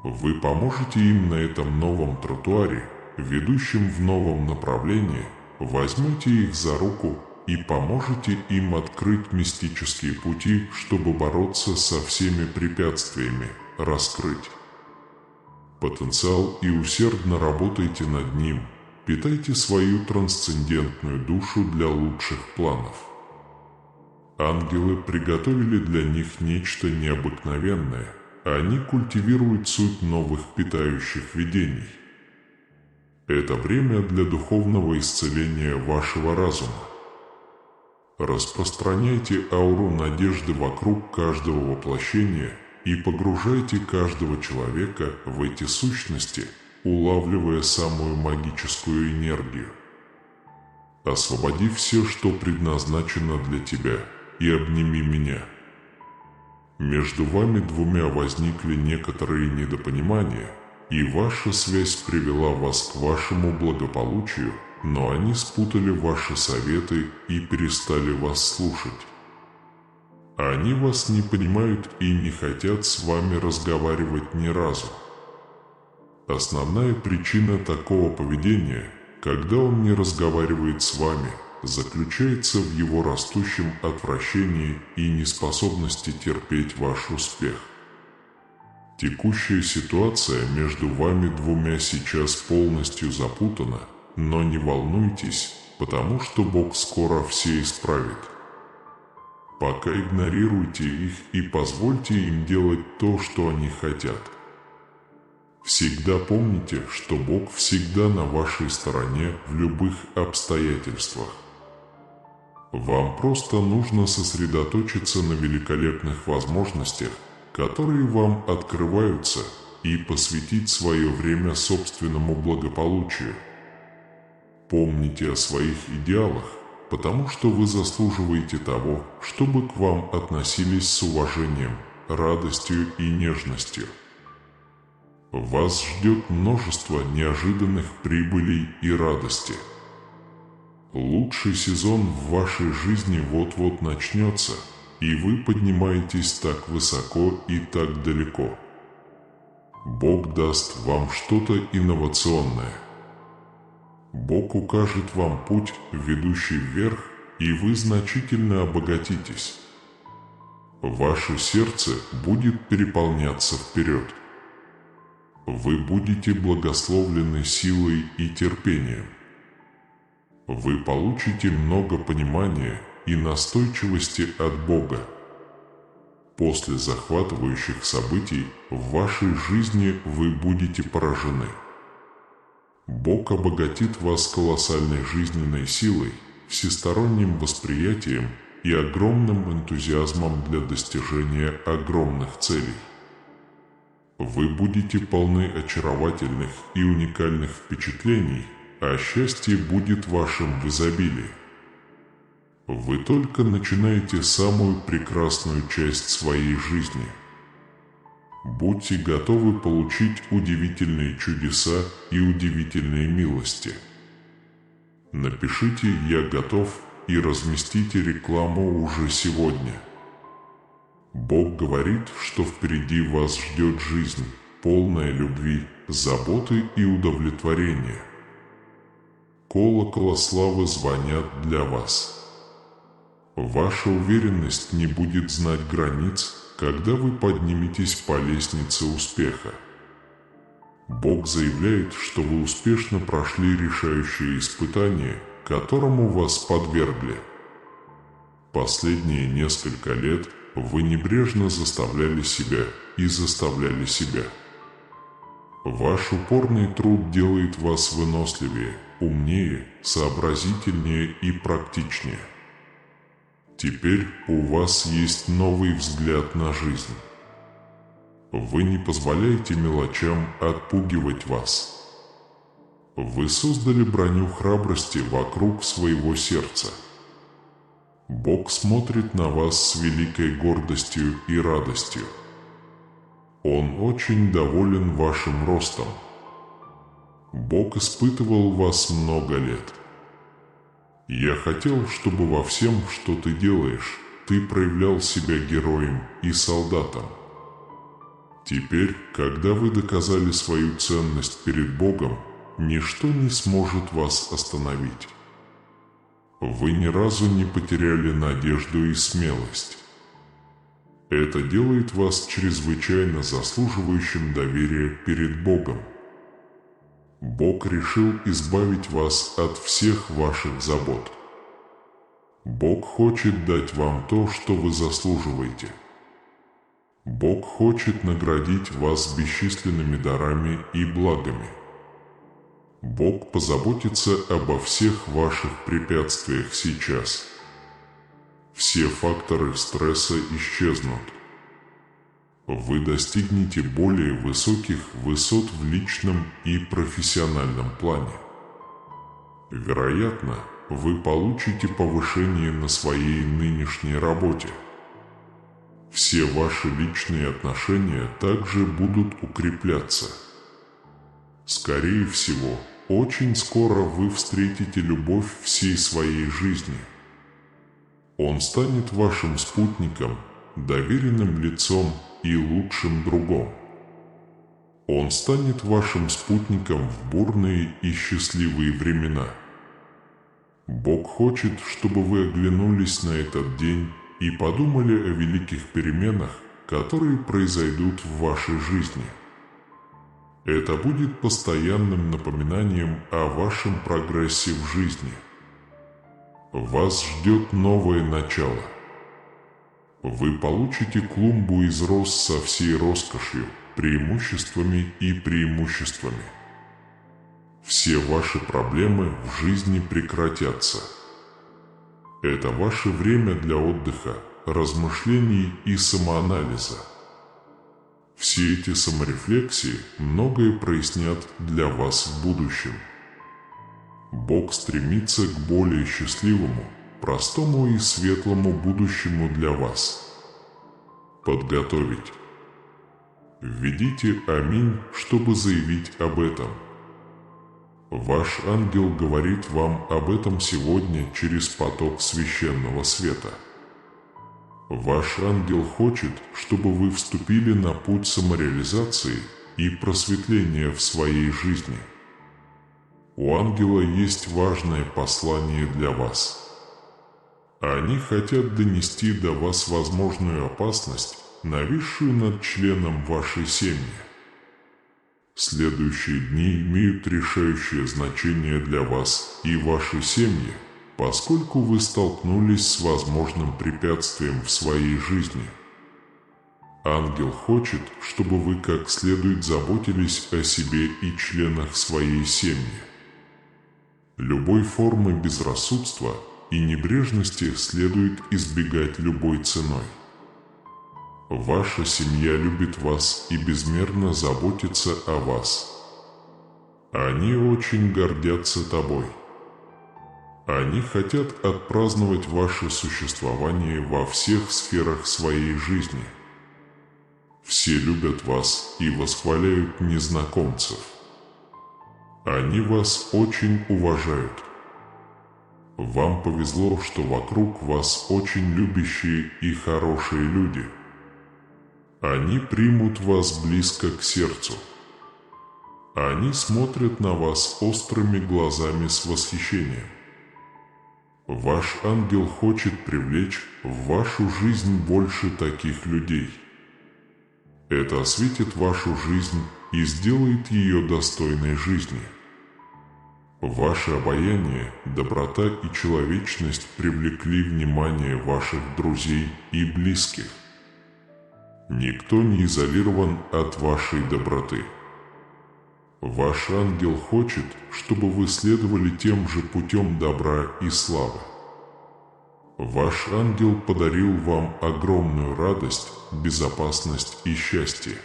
S1: Вы поможете им на этом новом тротуаре, ведущем в новом направлении, возьмете их за руку и поможете им открыть мистические пути, чтобы бороться со всеми препятствиями, раскрыть потенциал и усердно работайте над ним, питайте свою трансцендентную душу для лучших планов. Ангелы приготовили для них нечто необыкновенное. Они культивируют суть новых питающих видений. Это время для духовного исцеления вашего разума. Распространяйте ауру надежды вокруг каждого воплощения и погружайте каждого человека в эти сущности, улавливая самую магическую энергию. Освободи все, что предназначено для тебя, и обними меня. Между вами двумя возникли некоторые недопонимания, и ваша связь привела вас к вашему благополучию, но они спутали ваши советы и перестали вас слушать. Они вас не понимают и не хотят с вами разговаривать ни разу. Основная причина такого поведения, когда он не разговаривает с вами, заключается в его растущем отвращении и неспособности терпеть ваш успех. Текущая ситуация между вами двумя сейчас полностью запутана, но не волнуйтесь, потому что Бог скоро все исправит. Пока игнорируйте их и позвольте им делать то, что они хотят. Всегда помните, что Бог всегда на вашей стороне в любых обстоятельствах. Вам просто нужно сосредоточиться на великолепных возможностях, которые вам открываются, и посвятить свое время собственному благополучию. Помните о своих идеалах, потому что вы заслуживаете того, чтобы к вам относились с уважением, радостью и нежностью. Вас ждет множество неожиданных прибылей и радости. Лучший сезон в вашей жизни вот-вот начнется, и вы поднимаетесь так высоко и так далеко. Бог даст вам что-то инновационное. Бог укажет вам путь, ведущий вверх, и вы значительно обогатитесь. Ваше сердце будет переполняться вперед. Вы будете благословлены силой и терпением. Вы получите много понимания и настойчивости от Бога. После захватывающих событий в вашей жизни вы будете поражены. Бог обогатит вас колоссальной жизненной силой, всесторонним восприятием и огромным энтузиазмом для достижения огромных целей. Вы будете полны очаровательных и уникальных впечатлений, а счастье будет вашим в изобилии. Вы только начинаете самую прекрасную часть своей жизни. Будьте готовы получить удивительные чудеса и удивительные милости. Напишите «Я готов» и разместите рекламу уже сегодня. Бог говорит, что впереди вас ждет жизнь, полная любви, заботы и удовлетворения. Колокола славы звонят для вас. Ваша уверенность не будет знать границ, когда вы подниметесь по лестнице успеха. Бог заявляет, что вы успешно прошли решающее испытание, которому вас подвергли. Последние несколько лет вы небрежно заставляли себя и заставляли себя. Ваш упорный труд делает вас выносливее, умнее, сообразительнее и практичнее. Теперь у вас есть новый взгляд на жизнь. Вы не позволяете мелочам отпугивать вас. Вы создали броню храбрости вокруг своего сердца. Бог смотрит на вас с великой гордостью и радостью. Он очень доволен вашим ростом. Бог испытывал вас много лет. Я хотел, чтобы во всем, что ты делаешь, ты проявлял себя героем и солдатом. Теперь, когда вы доказали свою ценность перед Богом, ничто не сможет вас остановить. Вы ни разу не потеряли надежду и смелость. Это делает вас чрезвычайно заслуживающим доверия перед Богом. Бог решил избавить вас от всех ваших забот. Бог хочет дать вам то, что вы заслуживаете. Бог хочет наградить вас бесчисленными дарами и благами. Бог позаботится обо всех ваших препятствиях сейчас. Все факторы стресса исчезнут. Вы достигнете более высоких высот в личном и профессиональном плане. Вероятно, вы получите повышение на своей нынешней работе. Все ваши личные отношения также будут укрепляться. Скорее всего, очень скоро вы встретите любовь всей своей жизни. Он станет вашим спутником, доверенным лицом и лучшим другом. Он станет вашим спутником в бурные и счастливые времена. Бог хочет, чтобы вы оглянулись на этот день и подумали о великих переменах, которые произойдут в вашей жизни. Это будет постоянным напоминанием о вашем прогрессе в жизни. Вас ждет новое начало. Вы получите клумбу из роз со всей роскошью, преимуществами и преимуществами. Все ваши проблемы в жизни прекратятся. Это ваше время для отдыха, размышлений и самоанализа. Все эти саморефлексии многое прояснят для вас в будущем. Бог стремится к более счастливому, простому и светлому будущему для вас. Подготовить. Введите «Аминь», чтобы заявить об этом. Ваш ангел говорит вам об этом сегодня через поток священного света. Ваш ангел хочет, чтобы вы вступили на путь самореализации и просветления в своей жизни. У ангела есть важное послание для вас. Они хотят донести до вас возможную опасность, нависшую над членом вашей семьи. Следующие дни имеют решающее значение для вас и вашей семьи, поскольку вы столкнулись с возможным препятствием в своей жизни. Ангел хочет, чтобы вы как следует заботились о себе и членах своей семьи. Любой формы безрассудства и небрежности следует избегать любой ценой. Ваша семья любит вас и безмерно заботится о вас. Они очень гордятся тобой. Они хотят отпраздновать ваше существование во всех сферах своей жизни. Все любят вас и восхваляют незнакомцев. Они вас очень уважают. Вам повезло, что вокруг вас очень любящие и хорошие люди. Они примут вас близко к сердцу. Они смотрят на вас острыми глазами с восхищением. Ваш ангел хочет привлечь в вашу жизнь больше таких людей. Это осветит вашу жизнь и сделает ее достойной жизни. Ваше обаяние, доброта и человечность привлекли внимание ваших друзей и близких. Никто не изолирован от вашей доброты. Ваш ангел хочет, чтобы вы следовали тем же путем добра и славы. Ваш ангел подарил вам огромную радость, безопасность и счастье.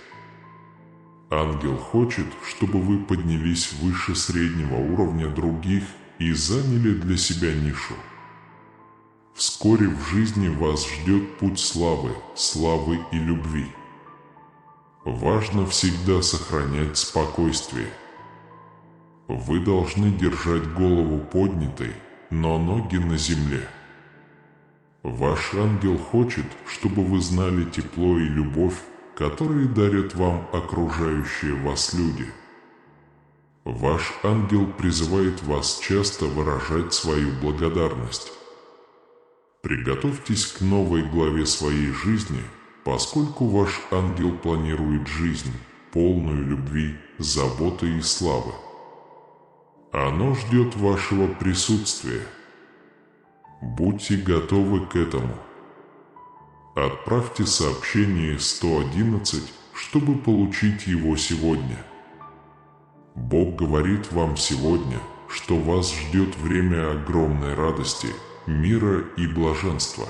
S1: Ангел хочет, чтобы вы поднялись выше среднего уровня других и заняли для себя нишу. Вскоре в жизни вас ждет путь славы и любви. Важно всегда сохранять спокойствие. Вы должны держать голову поднятой, но ноги на земле. Ваш ангел хочет, чтобы вы знали тепло и любовь, которые дарят вам окружающие вас люди. Ваш ангел призывает вас часто выражать свою благодарность. Приготовьтесь к новой главе своей жизни, поскольку ваш ангел планирует жизнь, полную любви, заботы и славы. Оно ждет вашего присутствия. Будьте готовы к этому. Отправьте сообщение 111, чтобы получить его сегодня. Бог говорит вам сегодня, что вас ждет время огромной радости, мира и блаженства.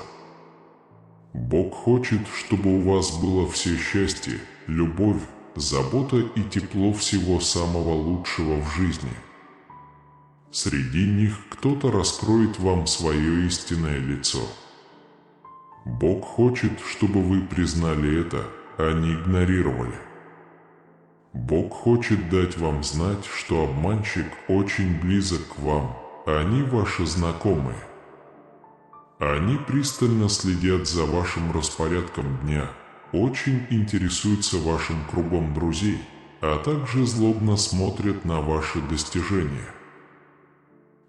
S1: Бог хочет, чтобы у вас было все счастье, любовь, забота и тепло всего самого лучшего в жизни. Среди них кто-то раскроет вам свое истинное лицо. Бог хочет, чтобы вы признали это, а не игнорировали. Бог хочет дать вам знать, что обманщик очень близок к вам, а они ваши знакомые. Они пристально следят за вашим распорядком дня, очень интересуются вашим кругом друзей, а также злобно смотрят на ваши достижения.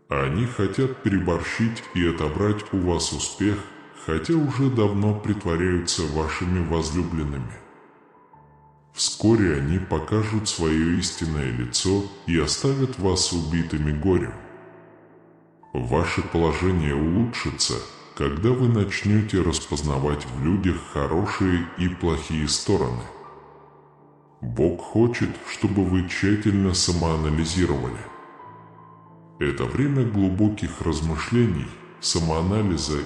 S1: Они хотят переборщить и отобрать у вас успех, хотя уже давно притворяются вашими возлюбленными. Вскоре они покажут свое истинное лицо и оставят вас убитыми горем. Ваше положение улучшится, когда вы начнете распознавать в людях хорошие и плохие стороны. Бог хочет, чтобы вы тщательно самоанализировали. Это время глубоких размышлений, самоанализа,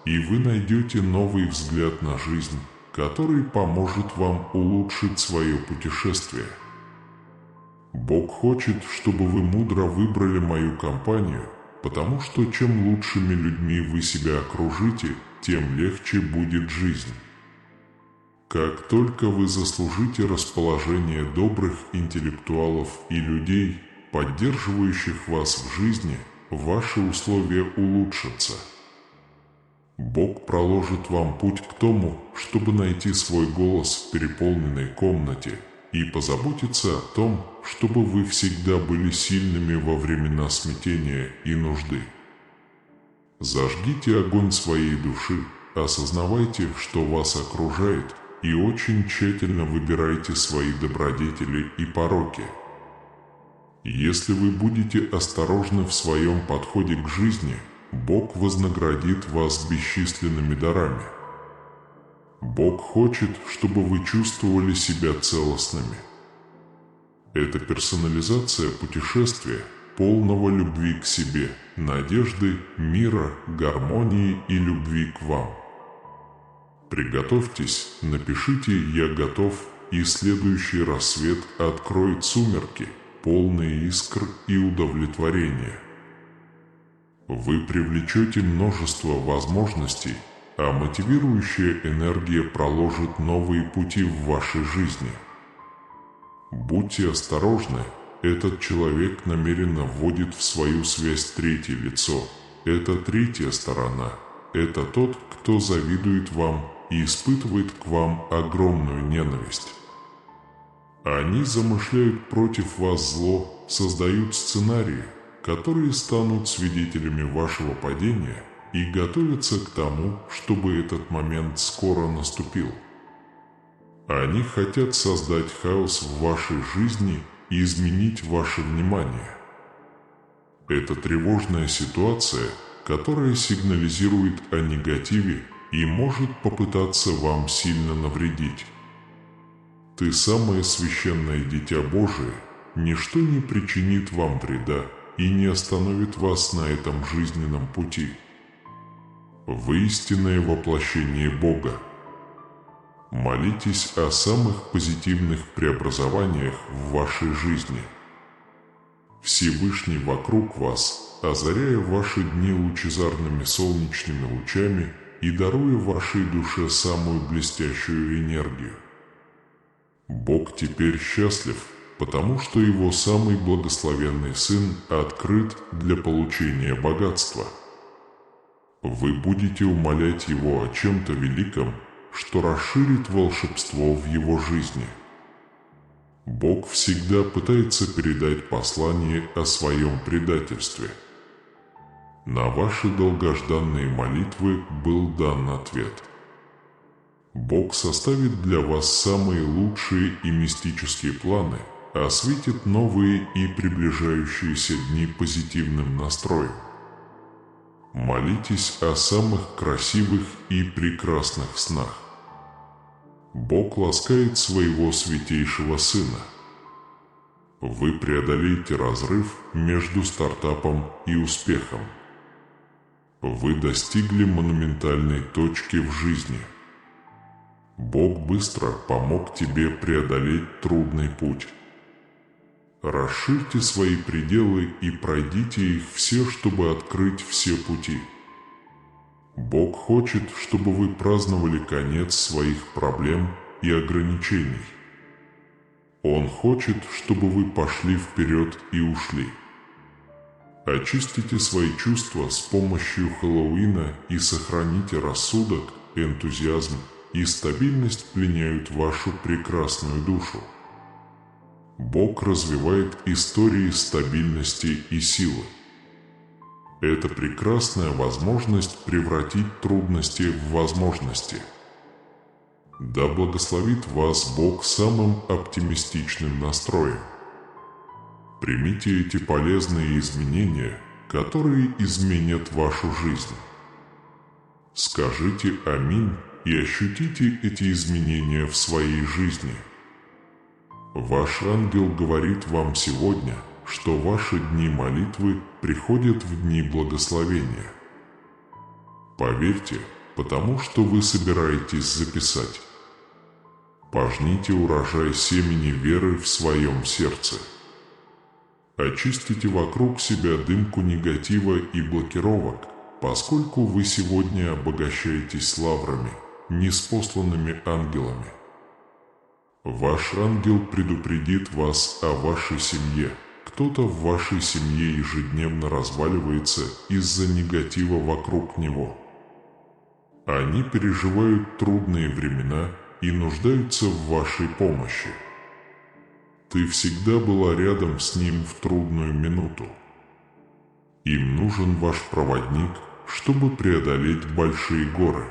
S1: и вы найдете новый взгляд на жизнь, который поможет вам улучшить свое путешествие. Бог хочет, чтобы вы мудро выбрали мою компанию, потому что чем лучшими людьми вы себя окружите, тем легче будет жизнь. Как только вы заслужите расположение добрых интеллектуалов и людей, поддерживающих вас в жизни, ваши условия улучшатся. Бог проложит вам путь к тому, чтобы найти свой голос в переполненной комнате и позаботиться о том, чтобы вы всегда были сильными во времена смятения и нужды. Зажгите огонь своей души, осознавайте, что вас окружает, и очень тщательно выбирайте свои добродетели и пороки. Если вы будете осторожны в своем подходе к жизни, Бог вознаградит вас бесчисленными дарами. Бог хочет, чтобы вы чувствовали себя целостными. Это персонализация путешествия, полного любви к себе, надежды, мира, гармонии и любви к вам. Приготовьтесь, напишите «Я готов», и следующий рассвет откроет сумерки, полные искр и удовлетворения. Вы привлечете множество возможностей, а мотивирующая энергия проложит новые пути в вашей жизни. Будьте осторожны, этот человек намеренно вводит в свою связь третье лицо. Это третья сторона. Это тот, кто завидует вам и испытывает к вам огромную ненависть. Они замышляют против вас зло, создают сценарии, которые станут свидетелями вашего падения, и готовятся к тому, чтобы этот момент скоро наступил. Они хотят создать хаос в вашей жизни и изменить ваше внимание. Это тревожная ситуация, которая сигнализирует о негативе и может попытаться вам сильно навредить. Ты самое священное дитя Божие, ничто не причинит вам вреда и не остановит вас на этом жизненном пути. Вы истинное воплощение Бога. Молитесь о самых позитивных преобразованиях в вашей жизни. Всевышний вокруг вас, озаряя ваши дни лучезарными солнечными лучами и даруя вашей душе самую блестящую энергию. Бог теперь счастлив, потому что Его самый благословенный Сын открыт для получения богатства. Вы будете умолять Его о чем-то великом, что расширит волшебство в Его жизни. Бог всегда пытается передать послание о своем предательстве. На ваши долгожданные молитвы был дан ответ. Бог составит для вас самые лучшие и мистические планы, осветит новые и приближающиеся дни позитивным настроем. Молитесь о самых красивых и прекрасных снах. Бог ласкает своего святейшего Сына. Вы преодолеете разрыв между стартапом и успехом. Вы достигли монументальной точки в жизни. Бог быстро помог тебе преодолеть трудный путь. Расширьте свои пределы и пройдите их все, чтобы открыть все пути. Бог хочет, чтобы вы праздновали конец своих проблем и ограничений. Он хочет, чтобы вы пошли вперед и ушли. Очистите свои чувства с помощью Хэллоуина и сохраните рассудок, энтузиазм и стабильность пленяют вашу прекрасную душу. Бог развивает истории стабильности и силы. Это прекрасная возможность превратить трудности в возможности. Да благословит вас Бог самым оптимистичным настроем. Примите эти полезные изменения, которые изменят вашу жизнь. Скажите «Аминь» и ощутите эти изменения в своей жизни. Ваш ангел говорит вам сегодня, что ваши дни молитвы приходят в дни благословения. Поверьте, потому что вы собираетесь записать. Пожните урожай семени веры в своем сердце. Очистите вокруг себя дымку негатива и блокировок, поскольку вы сегодня обогащаетесь лаврами, ниспосланными ангелами. Ваш ангел предупредит вас о вашей семье. Кто-то в вашей семье ежедневно разваливается из-за негатива вокруг него. Они переживают трудные времена и нуждаются в вашей помощи. Ты всегда была рядом с ним в трудную минуту. Им нужен ваш проводник, чтобы преодолеть большие горы.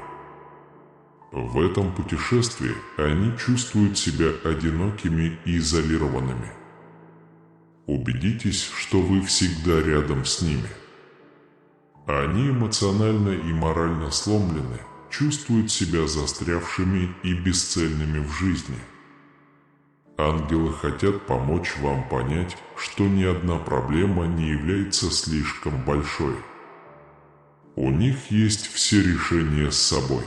S1: В этом путешествии они чувствуют себя одинокими и изолированными. Убедитесь, что вы всегда рядом с ними. Они эмоционально и морально сломлены, чувствуют себя застрявшими и бесцельными в жизни. Ангелы хотят помочь вам понять, что ни одна проблема не является слишком большой. У них есть все решения с собой.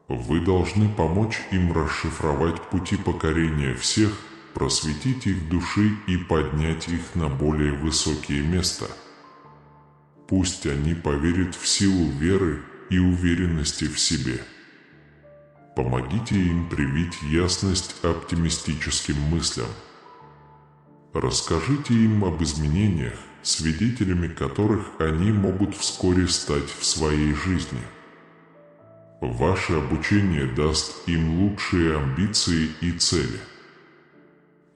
S1: Вы должны помочь им расшифровать пути покорения всех, просветить их души и поднять их на более высокие места. Пусть они поверят в силу веры и уверенности в себе. Помогите им привить ясность оптимистическим мыслям. Расскажите им об изменениях, свидетелями которых они могут вскоре стать в своей жизни. Ваше обучение даст им лучшие амбиции и цели.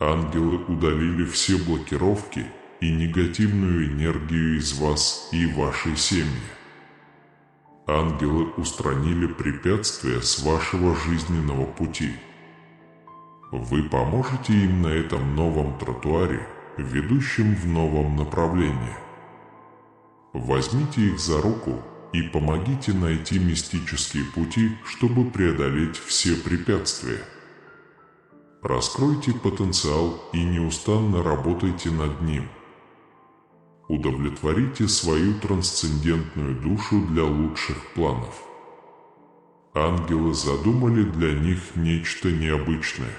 S1: Ангелы удалили все блокировки и негативную энергию из вас и вашей семьи. Ангелы устранили препятствия с вашего жизненного пути. Вы поможете им на этом новом тротуаре, ведущем в новом направлении. Возьмите их за руку и помогите найти мистические пути, чтобы преодолеть все препятствия. Раскройте потенциал и неустанно работайте над ним. Удовлетворите свою трансцендентную душу для лучших планов. Ангелы задумали для них нечто необычное.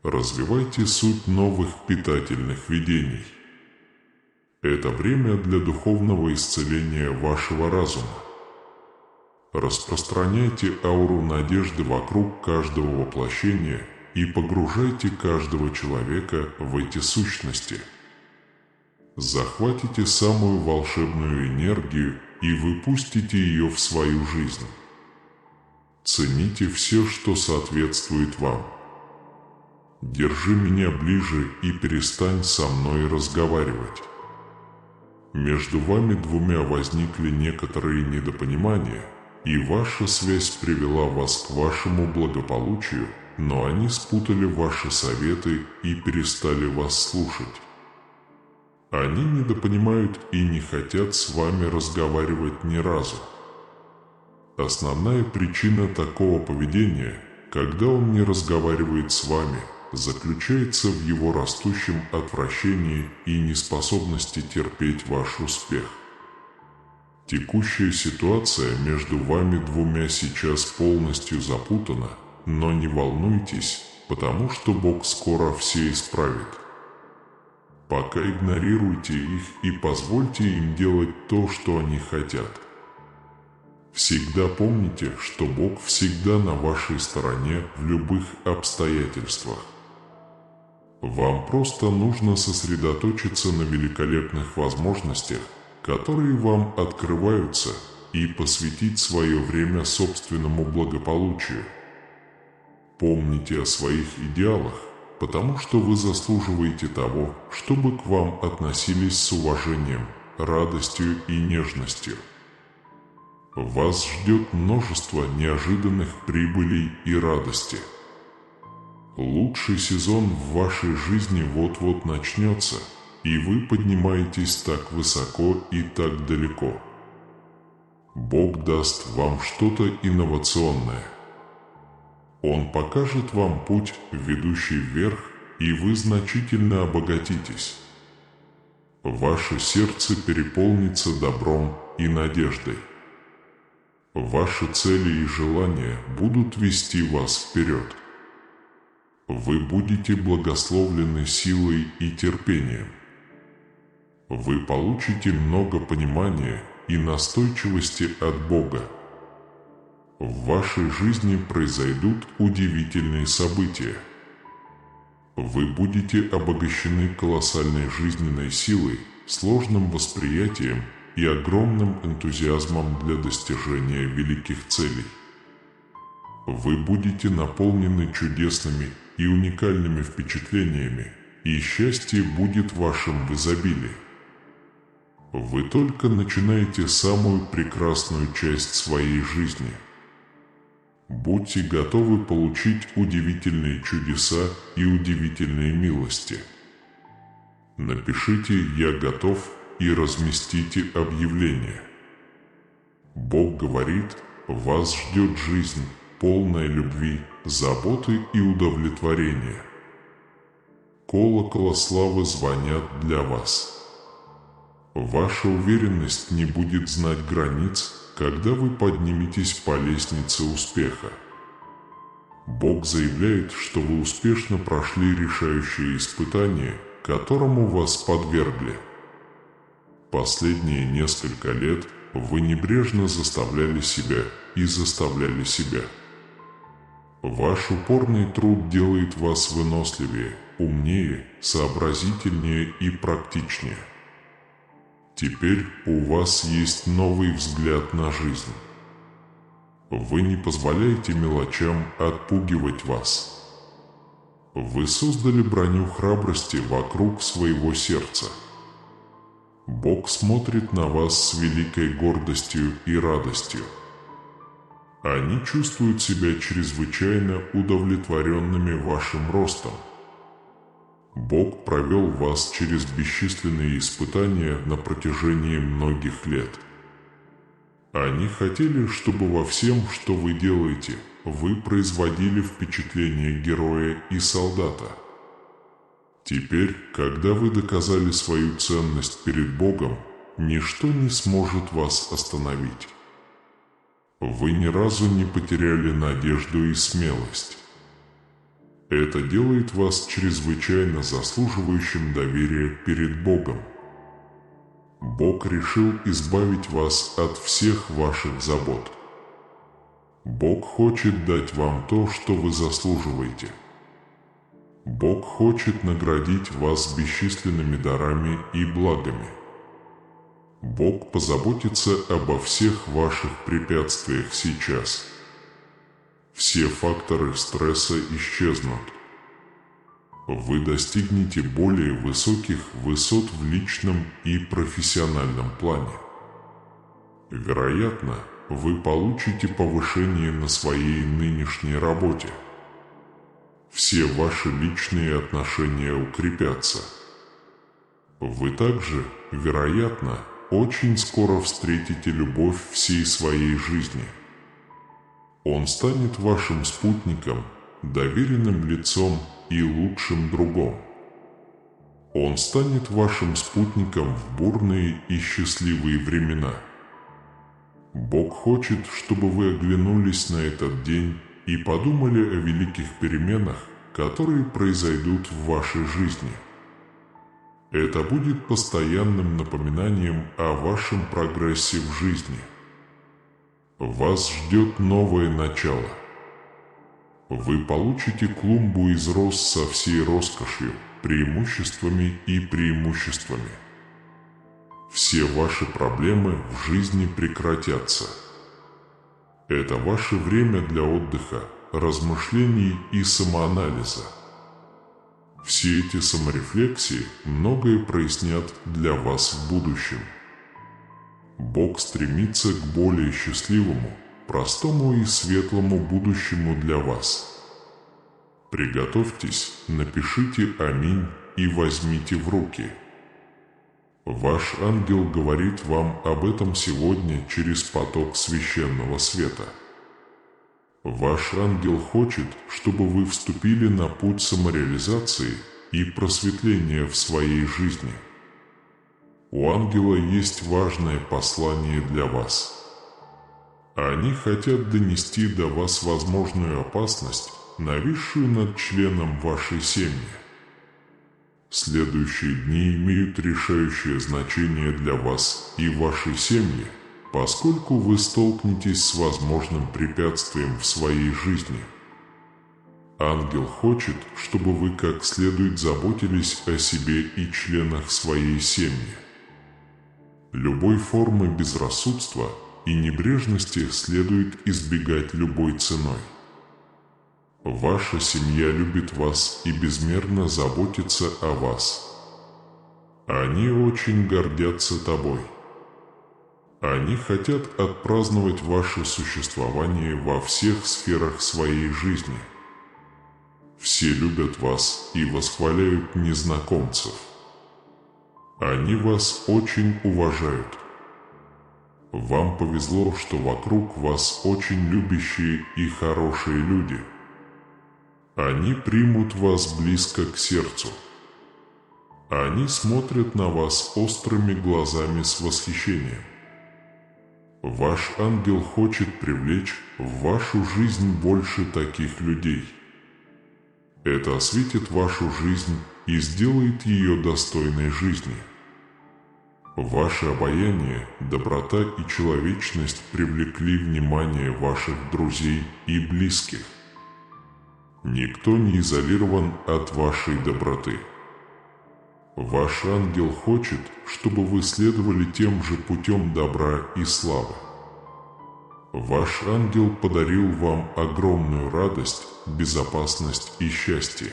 S1: Развивайте суть новых питательных видений. Это время для духовного исцеления вашего разума. Распространяйте ауру надежды вокруг каждого воплощения и погружайте каждого человека в эти сущности. Захватите самую волшебную энергию и выпустите ее в свою жизнь. Цените все, что соответствует вам. Держи меня ближе и перестань со мной разговаривать. Между вами двумя возникли некоторые недопонимания, и ваша связь привела вас к вашему благополучию, но они спутали ваши советы и перестали вас слушать. Они недопонимают и не хотят с вами разговаривать ни разу. Основная причина такого поведения, когда он не разговаривает с вами, заключается в его растущем отвращении и неспособности терпеть ваш успех. Текущая ситуация между вами двумя сейчас полностью запутана, но не волнуйтесь, потому что Бог скоро все исправит. Пока игнорируйте их и позвольте им делать то, что они хотят. Всегда помните, что Бог всегда на вашей стороне в любых обстоятельствах. Вам просто нужно сосредоточиться на великолепных возможностях, которые вам открываются, и посвятить свое время собственному благополучию. Помните о своих идеалах, потому что вы заслуживаете того, чтобы к вам относились с уважением, радостью и нежностью. Вас ждет множество неожиданных прибылей и радости. Лучший сезон в вашей жизни вот-вот начнется, и вы поднимаетесь так высоко и так далеко. Бог даст вам что-то инновационное. Он покажет вам путь, ведущий вверх, и вы значительно обогатитесь. Ваше сердце переполнится добром и надеждой. Ваши цели и желания будут вести вас вперед. Вы будете благословлены силой и терпением. Вы получите много понимания и настойчивости от Бога. В вашей жизни произойдут удивительные события. Вы будете обогащены колоссальной жизненной силой, сложным восприятием и огромным энтузиазмом для достижения великих целей. Вы будете наполнены чудесными и уникальными впечатлениями, и счастье будет вашим в изобилии. Вы только начинаете самую прекрасную часть своей жизни. Будьте готовы получить удивительные чудеса и удивительные милости. Напишите «Я готов» и разместите объявление. Бог говорит, вас ждет жизнь, полная любви, заботы и удовлетворения. Колокола славы звонят для вас. Ваша уверенность не будет знать границ, когда вы подниметесь по лестнице успеха. Бог заявляет, что вы успешно прошли решающее испытание, которому вас подвергли. Последние несколько лет вы небрежно заставляли себя и заставляли себя. Ваш упорный труд делает вас выносливее, умнее, сообразительнее и практичнее. Теперь у вас есть новый взгляд на жизнь. Вы не позволяете мелочам отпугивать вас. Вы создали броню храбрости вокруг своего сердца. Бог смотрит на вас с великой гордостью и радостью. Они чувствуют себя чрезвычайно удовлетворенными вашим ростом. Бог провел вас через бесчисленные испытания на протяжении многих лет. Они хотели, чтобы во всем, что вы делаете, вы производили впечатление героя и солдата. Теперь, когда вы доказали свою ценность перед Богом, ничто не сможет вас остановить. Вы ни разу не потеряли надежду и смелость. Это делает вас чрезвычайно заслуживающим доверия перед Богом. Бог решил избавить вас от всех ваших забот. Бог хочет дать вам то, что вы заслуживаете. Бог хочет наградить вас бесчисленными дарами и благами. Бог позаботится обо всех ваших препятствиях сейчас. Все факторы стресса исчезнут. Вы достигнете более высоких высот в личном и профессиональном плане. Вероятно, вы получите повышение на своей нынешней работе. Все ваши личные отношения укрепятся. Вы также, вероятно, очень скоро встретите любовь всей своей жизни. Он станет вашим спутником, доверенным лицом и лучшим другом. Он станет вашим спутником в бурные и счастливые времена. Бог хочет, чтобы вы оглянулись на этот день и подумали о великих переменах, которые произойдут в вашей жизни. Это будет постоянным напоминанием о вашем прогрессе в жизни. Вас ждет новое начало. Вы получите клумбу из роз со всей роскошью, преимуществами и преимуществами. Все ваши проблемы в жизни прекратятся. Это ваше время для отдыха, размышлений и самоанализа. Все эти саморефлексии многое прояснят для вас в будущем. Бог стремится к более счастливому, простому и светлому будущему для вас. Приготовьтесь, напишите «Аминь» и возьмите в руки. Ваш ангел говорит вам об этом сегодня через поток священного света. Ваш ангел хочет, чтобы вы вступили на путь самореализации и просветления в своей жизни. У ангела есть важное послание для вас. Они хотят донести до вас возможную опасность, нависшую над членом вашей семьи. Следующие дни имеют решающее значение для вас и вашей семьи, поскольку вы столкнетесь с возможным препятствием в своей жизни. Ангел хочет, чтобы вы как следует заботились о себе и членах своей семьи. Любой формы безрассудства и небрежности следует избегать любой ценой. Ваша семья любит вас и безмерно заботится о вас. Они очень гордятся тобой. Они хотят отпраздновать ваше существование во всех сферах своей жизни. Все любят вас и восхваляют незнакомцев. Они вас очень уважают. Вам повезло, что вокруг вас очень любящие и хорошие люди. Они примут вас близко к сердцу. Они смотрят на вас острыми глазами с восхищением. Ваш ангел хочет привлечь в вашу жизнь больше таких людей. Это осветит вашу жизнь и сделает ее достойной жизни. Ваше обаяние, доброта и человечность привлекли внимание ваших друзей и близких. Никто не изолирован от вашей доброты. Ваш ангел хочет, чтобы вы следовали тем же путем добра и славы. Ваш ангел подарил вам огромную радость, безопасность и счастье.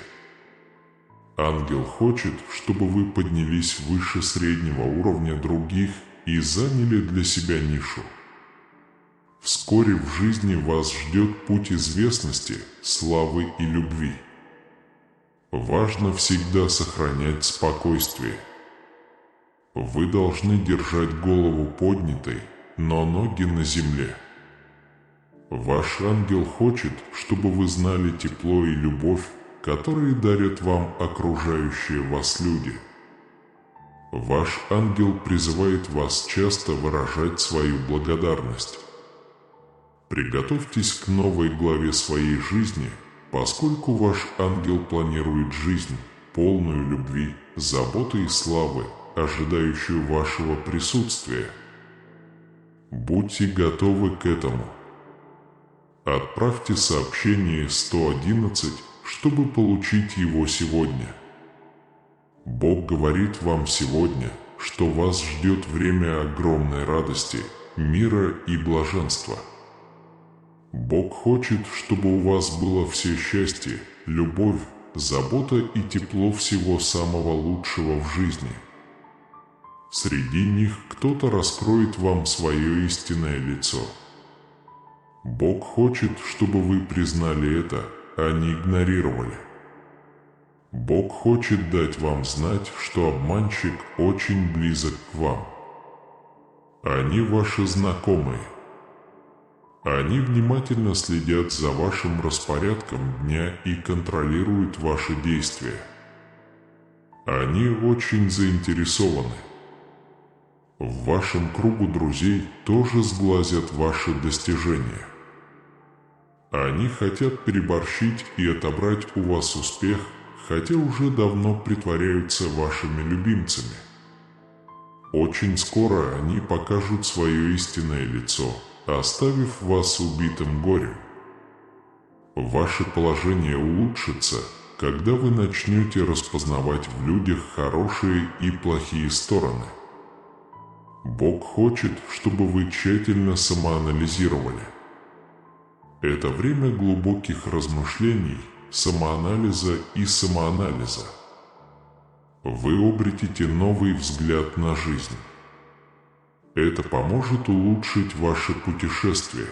S1: Ангел хочет, чтобы вы поднялись выше среднего уровня других и заняли для себя нишу. Вскоре в жизни вас ждет путь известности, славы и любви. Важно всегда сохранять спокойствие. Вы должны держать голову поднятой, но ноги на земле. Ваш ангел хочет, чтобы вы знали тепло и любовь, которые дарят вам окружающие вас люди. Ваш ангел призывает вас часто выражать свою благодарность. Приготовьтесь к новой главе своей жизни, поскольку ваш ангел планирует жизнь, полную любви, заботы и славы, ожидающую вашего присутствия. Будьте готовы к этому. Отправьте сообщение 111, чтобы получить его сегодня. Бог говорит вам сегодня, что вас ждет время огромной радости, мира и блаженства. Бог хочет, чтобы у вас было все счастье, любовь, забота и тепло всего самого лучшего в жизни. Среди них кто-то раскроет вам свое истинное лицо. Бог хочет, чтобы вы признали это, а не игнорировали. Бог хочет дать вам знать, что обманщик очень близок к вам. Они ваши знакомые. Они внимательно следят за вашим распорядком дня и контролируют ваши действия. Они очень заинтересованы. В вашем кругу друзей тоже сглазят ваши достижения. Они хотят переборщить и отобрать у вас успех, хотя уже давно притворяются вашими любимцами. Очень скоро они покажут свое истинное лицо, оставив вас убитым горем. Ваше положение улучшится, когда вы начнете распознавать в людях хорошие и плохие стороны. Бог хочет, чтобы вы тщательно самоанализировали. Это время глубоких размышлений, самоанализа и самоанализа. Вы обретете новый взгляд на жизнь. Это поможет улучшить ваше путешествие.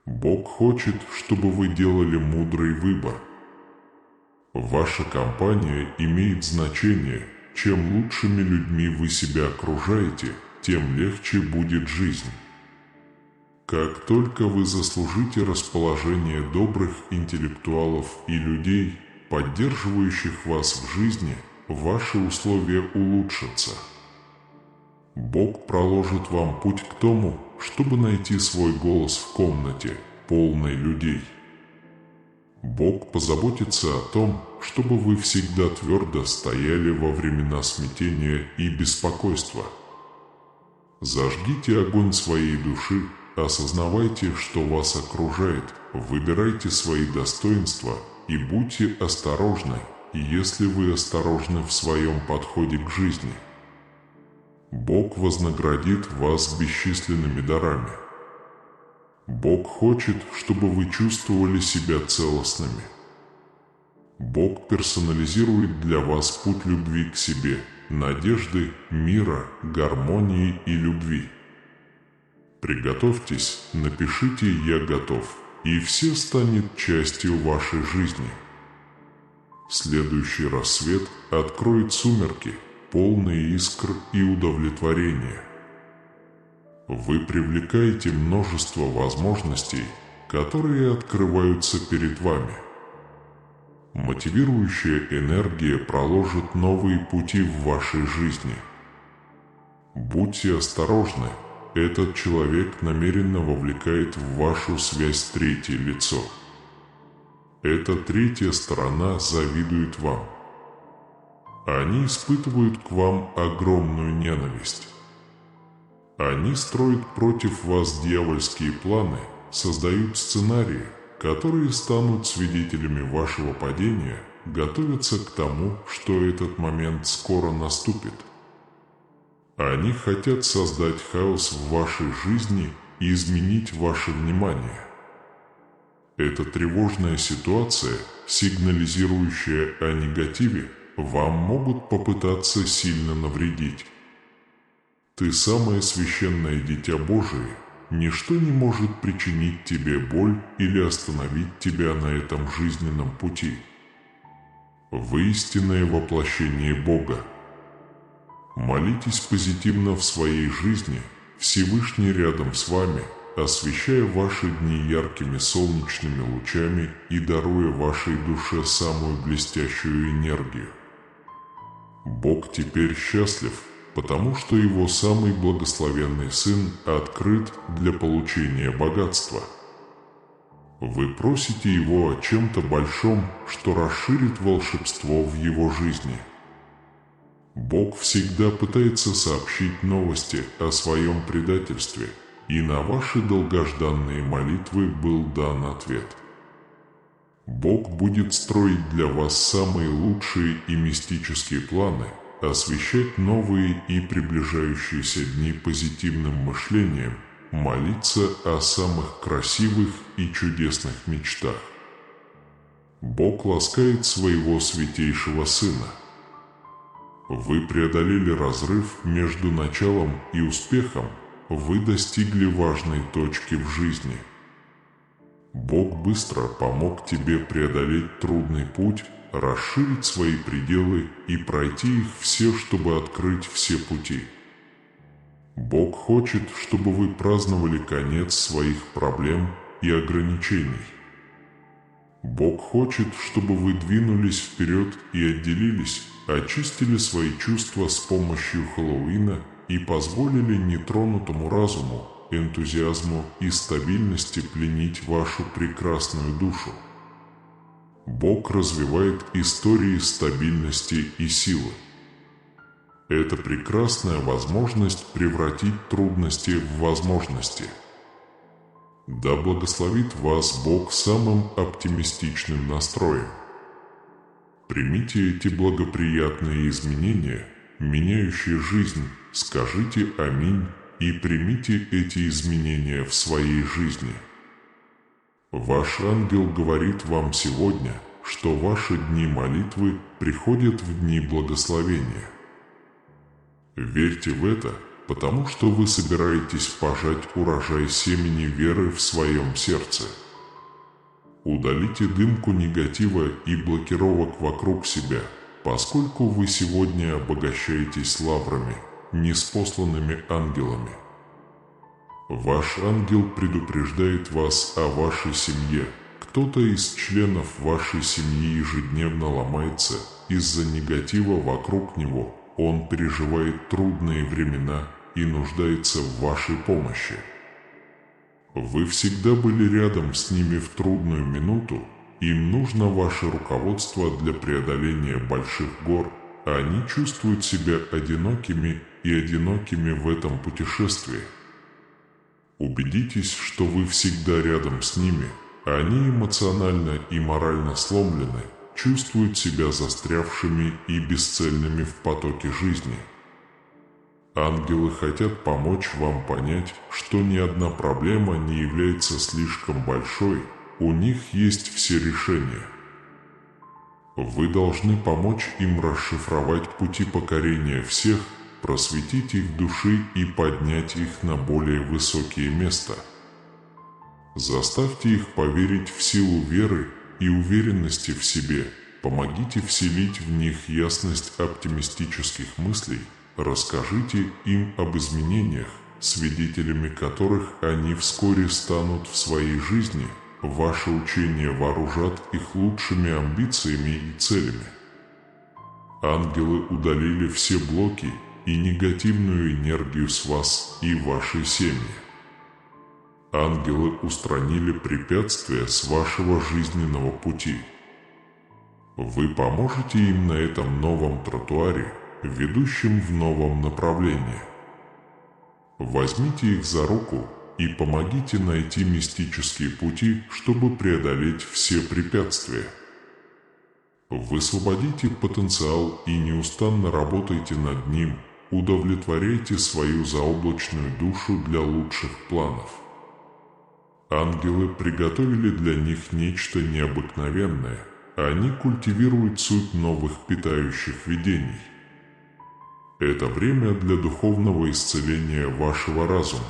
S1: Бог хочет, чтобы вы делали мудрый выбор. Ваша компания имеет значение. Чем лучшими людьми вы себя окружаете, тем легче будет жизнь. Как только вы заслужите расположение добрых интеллектуалов и людей, поддерживающих вас в жизни, ваши условия улучшатся. Бог проложит вам путь к тому, чтобы найти свой голос в комнате, полной людей. Бог позаботится о том, чтобы вы всегда твердо стояли во времена смятения и беспокойства. Зажгите огонь своей души, осознавайте, что вас окружает, выбирайте свои достоинства и будьте осторожны, если вы осторожны в своем подходе к жизни. Бог вознаградит вас бесчисленными дарами. Бог хочет, чтобы вы чувствовали себя целостными. Бог персонализирует для вас путь любви к себе, надежды, мира, гармонии и любви. Приготовьтесь, напишите «Я готов», и все станет частью вашей жизни. Следующий рассвет откроет сумерки, полные искр и удовлетворения. Вы привлекаете множество возможностей, которые открываются перед вами. Мотивирующая энергия проложит новые пути в вашей жизни. Будьте осторожны, этот человек намеренно вовлекает в вашу связь третье лицо. Эта третья сторона завидует вам. Они испытывают к вам огромную ненависть. Они строят против вас дьявольские планы, создают сценарии, которые станут свидетелями вашего падения, готовятся к тому, что этот момент скоро наступит. Они хотят создать хаос в вашей жизни и изменить ваше внимание. Эта тревожная ситуация, сигнализирующая о негативе, вам могут попытаться сильно навредить. Ты самое священное дитя Божие, ничто не может причинить тебе боль или остановить тебя на этом жизненном пути. Вы истинное воплощение Бога. Молитесь позитивно в своей жизни, Всевышний рядом с вами, освещая ваши дни яркими солнечными лучами и даруя вашей душе самую блестящую энергию. Бог теперь счастлив, потому что Его самый благословенный Сын открыт для получения богатства. Вы просите Его о чем-то большом, что расширит волшебство в Его жизни. Бог всегда пытается сообщить новости о своем предательстве, и на ваши долгожданные молитвы был дан ответ. Бог будет строить для вас самые лучшие и мистические планы, освещать новые и приближающиеся дни позитивным мышлением, молиться о самых красивых и чудесных мечтах. Бог ласкает своего святейшего Сына. Вы преодолели разрыв между началом и успехом, вы достигли важной точки в жизни. Бог быстро помог тебе преодолеть трудный путь, расширить свои пределы и пройти их все, чтобы открыть все пути. Бог хочет, чтобы вы праздновали конец своих проблем и ограничений. Бог хочет, чтобы вы двинулись вперед и отделились, очистили свои чувства с помощью Хэллоуина и позволили нетронутому разуму, энтузиазму и стабильности пленить вашу прекрасную душу. Бог развивает истории стабильности и силы. Это прекрасная возможность превратить трудности в возможности. Да благословит вас Бог самым оптимистичным настроем. Примите эти благоприятные изменения, меняющие жизнь, скажите «Аминь» и примите эти изменения в своей жизни. Ваш ангел говорит вам сегодня, что ваши дни молитвы приходят в дни благословения. Верьте в это, потому что вы собираетесь пожать урожай семени веры в своем сердце. Удалите дымку негатива и блокировок вокруг себя, поскольку вы сегодня обогащаетесь лаврами, ниспосланными ангелами. Ваш ангел предупреждает вас о вашей семье. Кто-то из членов вашей семьи ежедневно ломается из-за негатива вокруг него. Он переживает трудные времена и нуждается в вашей помощи. Вы всегда были рядом с ними в трудную минуту. Им нужно ваше руководство для преодоления больших гор. Они чувствуют себя одинокими и одинокими в этом путешествии. Убедитесь, что вы всегда рядом с ними. Они эмоционально и морально сломлены, чувствуют себя застрявшими и бесцельными в потоке жизни. Ангелы хотят помочь вам понять, что ни одна проблема не является слишком большой, у них есть все решения. Вы должны помочь им расшифровать пути покорения всех, просветить их души и поднять их на более высокие места. Заставьте их поверить в силу веры и уверенности в себе, помогите вселить в них ясность оптимистических мыслей, расскажите им об изменениях, свидетелями которых они вскоре станут в своей жизни. Ваши учения вооружат их лучшими амбициями и целями. Ангелы удалили все блоки и негативную энергию с вас и вашей семьи. Ангелы устранили препятствия с вашего жизненного пути. Вы поможете им на этом новом тротуаре, ведущем в новом направлении. Возьмите их за руку и помогите найти мистические пути, чтобы преодолеть все препятствия. Высвободите потенциал и неустанно работайте над ним, удовлетворяйте свою заоблачную душу для лучших планов. Ангелы приготовили для них нечто необыкновенное, они культивируют суть новых питающих видений. Это время для духовного исцеления вашего разума.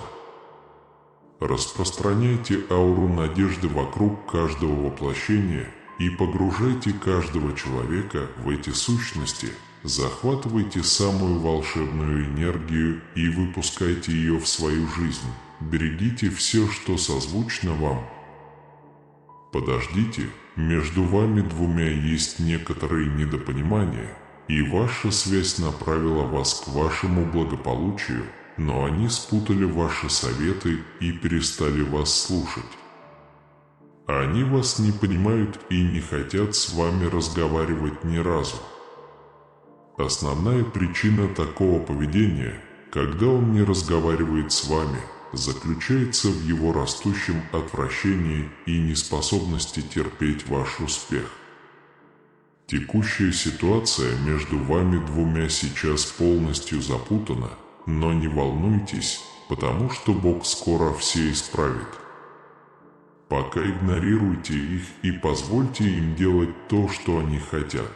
S1: Распространяйте ауру надежды вокруг каждого воплощения и погружайте каждого человека в эти сущности, захватывайте самую волшебную энергию и выпускайте ее в свою жизнь, берегите все, что созвучно вам. Подождите, между вами двумя есть некоторые недопонимания, и ваша связь направила вас к вашему благополучию, но они спутали ваши советы и перестали вас слушать. Они вас не понимают и не хотят с вами разговаривать ни разу. Основная причина такого поведения, когда он не разговаривает с вами, заключается в его растущем отвращении и неспособности терпеть ваш успех. Текущая ситуация между вами двумя сейчас полностью запутана, но не волнуйтесь, потому что Бог скоро все исправит. Пока игнорируйте их и позвольте им делать то, что они хотят.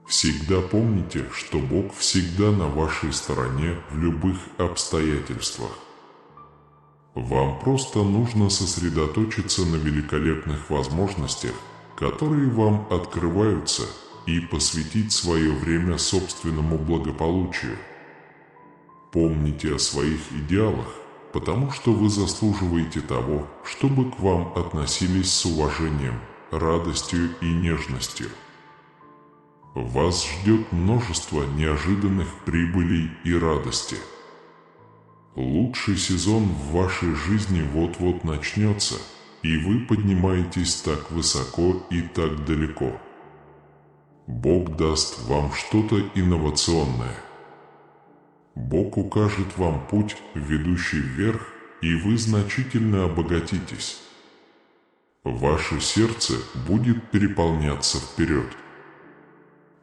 S1: Всегда помните, что Бог всегда на вашей стороне в любых обстоятельствах. Вам просто нужно сосредоточиться на великолепных возможностях, которые вам открываются, и посвятить свое время собственному благополучию. Помните о своих идеалах, потому что вы заслуживаете того, чтобы к вам относились с уважением, радостью и нежностью. Вас ждет множество неожиданных прибылей и радости. Лучший сезон в вашей жизни вот-вот начнется, и вы поднимаетесь так высоко и так далеко. Бог даст вам что-то инновационное. Бог укажет вам путь, ведущий вверх, и вы значительно обогатитесь. Ваше сердце будет переполняться вперед.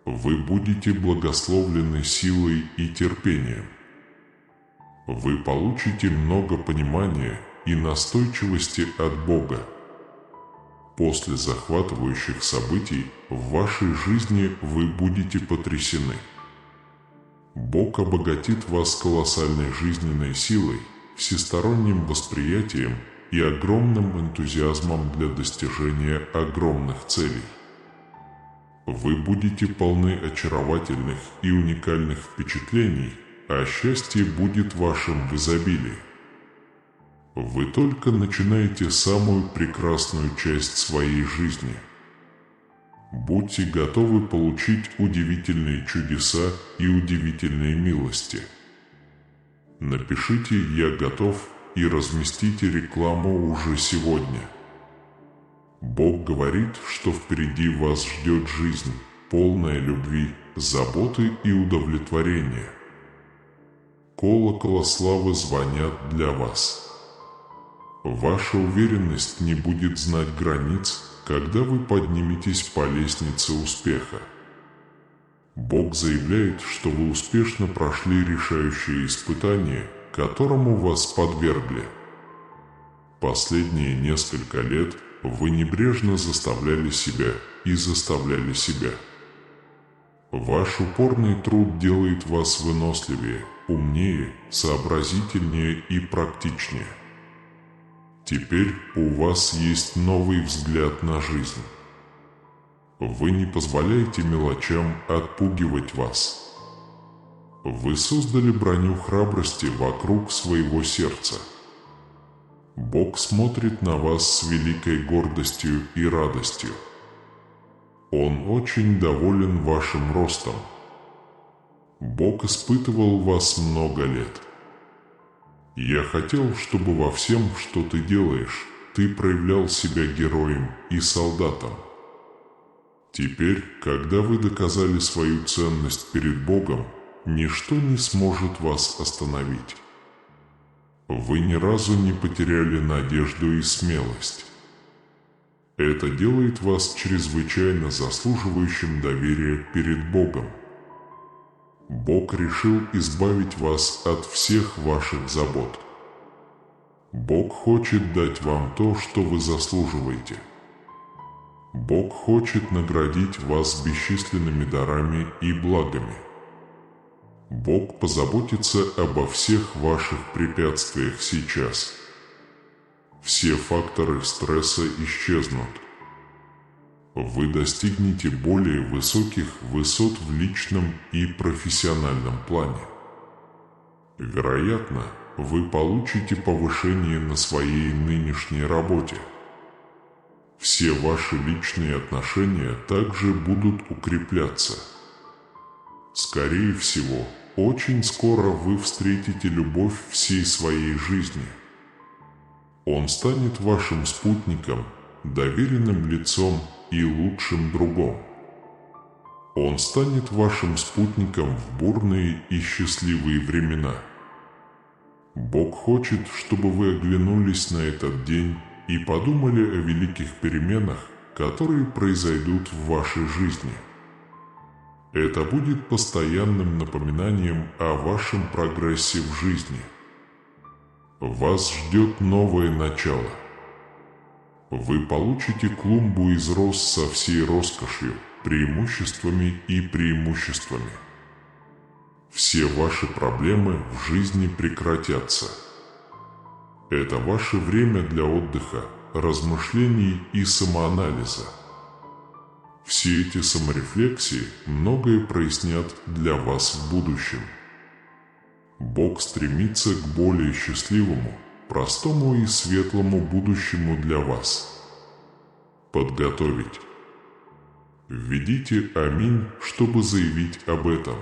S1: Вы будете благословлены силой и терпением. Вы получите много понимания и настойчивости от Бога. После захватывающих событий в вашей жизни вы будете потрясены. Бог обогатит вас колоссальной жизненной силой, всесторонним восприятием и огромным энтузиазмом для достижения огромных целей. Вы будете полны очаровательных и уникальных впечатлений, а счастье будет вашим в изобилии. Вы только начинаете самую прекрасную часть своей жизни. Будьте готовы получить удивительные чудеса и удивительные милости. Напишите «Я готов» и разместите рекламу уже сегодня. Бог говорит, что впереди вас ждет жизнь, полная любви, заботы и удовлетворения. Колокола славы звонят для вас. Ваша уверенность не будет знать границ, когда вы подниметесь по лестнице успеха. Бог заявляет, что вы успешно прошли решающее испытание, которому вас подвергли. Последние несколько лет вы небрежно заставляли себя и заставляли себя. Ваш упорный труд делает вас выносливее, умнее, сообразительнее и практичнее. Теперь у вас есть новый взгляд на жизнь. Вы не позволяете мелочам отпугивать вас. Вы создали броню храбрости вокруг своего сердца. Бог смотрит на вас с великой гордостью и радостью. Он очень доволен вашим ростом. Бог испытывал вас много лет. Я хотел, чтобы во всем, что ты делаешь, ты проявлял себя героем и солдатом. Теперь, когда вы доказали свою ценность перед Богом, ничто не сможет вас остановить. Вы ни разу не потеряли надежду и смелость. Это делает вас чрезвычайно заслуживающим доверия перед Богом. Бог решил избавить вас от всех ваших забот. Бог хочет дать вам то, что вы заслуживаете. Бог хочет наградить вас бесчисленными дарами и благами. Бог позаботится обо всех ваших препятствиях сейчас. Все факторы стресса исчезнут. Вы достигнете более высоких высот в личном и профессиональном плане. Вероятно, вы получите повышение на своей нынешней работе. Все ваши личные отношения также будут укрепляться. Скорее всего, очень скоро вы встретите любовь всей своей жизни. Он станет вашим спутником, доверенным лицом и лучшим другом. Он станет вашим спутником в бурные и счастливые времена. Бог хочет, чтобы вы оглянулись на этот день и подумали о великих переменах, которые произойдут в вашей жизни. Это будет постоянным напоминанием о вашем прогрессе в жизни. Вас ждет новое начало. Вы получите клумбу из роз со всей роскошью, преимуществами и преимуществами. Все ваши проблемы в жизни прекратятся. Это ваше время для отдыха, размышлений и самоанализа. Все эти саморефлексии многое прояснят для вас в будущем. Бог стремится к более счастливому, простому и светлому будущему для вас. Подготовить. Введите «Аминь», чтобы заявить об этом.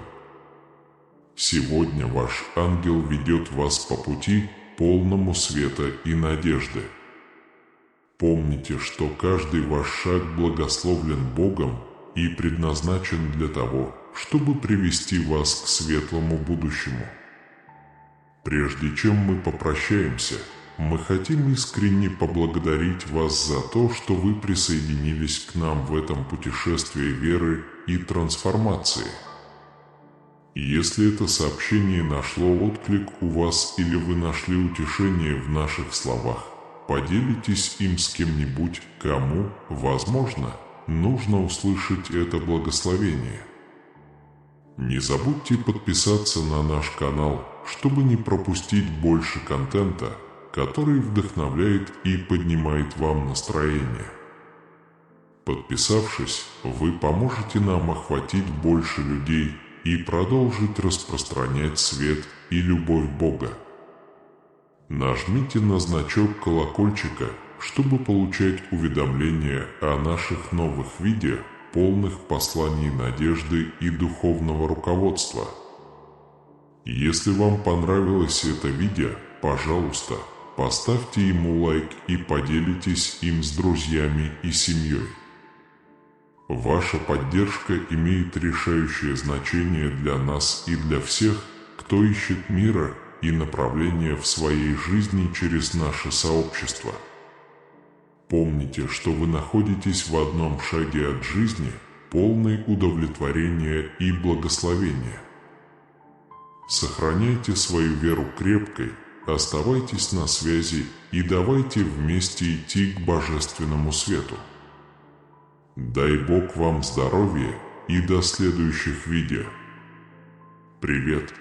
S1: Сегодня ваш ангел ведет вас по пути, полному света и надежды. Помните, что каждый ваш шаг благословлен Богом и предназначен для того, чтобы привести вас к светлому будущему. Прежде чем мы попрощаемся, мы хотим искренне поблагодарить вас за то, что вы присоединились к нам в этом путешествии веры и трансформации. Если это сообщение нашло отклик у вас или вы нашли утешение в наших словах, поделитесь им с кем-нибудь, кому, возможно, нужно услышать это благословение. Не забудьте подписаться на наш канал, чтобы не пропустить больше контента, который вдохновляет и поднимает вам настроение. Подписавшись, вы поможете нам охватить больше людей и продолжить распространять свет и любовь Бога. Нажмите на значок колокольчика, чтобы получать уведомления о наших новых видео, полных посланий надежды и духовного руководства. Если вам понравилось это видео, пожалуйста, поставьте ему лайк и поделитесь им с друзьями и семьей. Ваша поддержка имеет решающее значение для нас и для всех, кто ищет мира и направления в своей жизни через наше сообщество. Помните, что вы находитесь в одном шаге от жизни, полной удовлетворения и благословения. Сохраняйте свою веру крепкой, оставайтесь на связи и давайте вместе идти к божественному свету. Дай Бог вам здоровья и до следующих видео. Привет!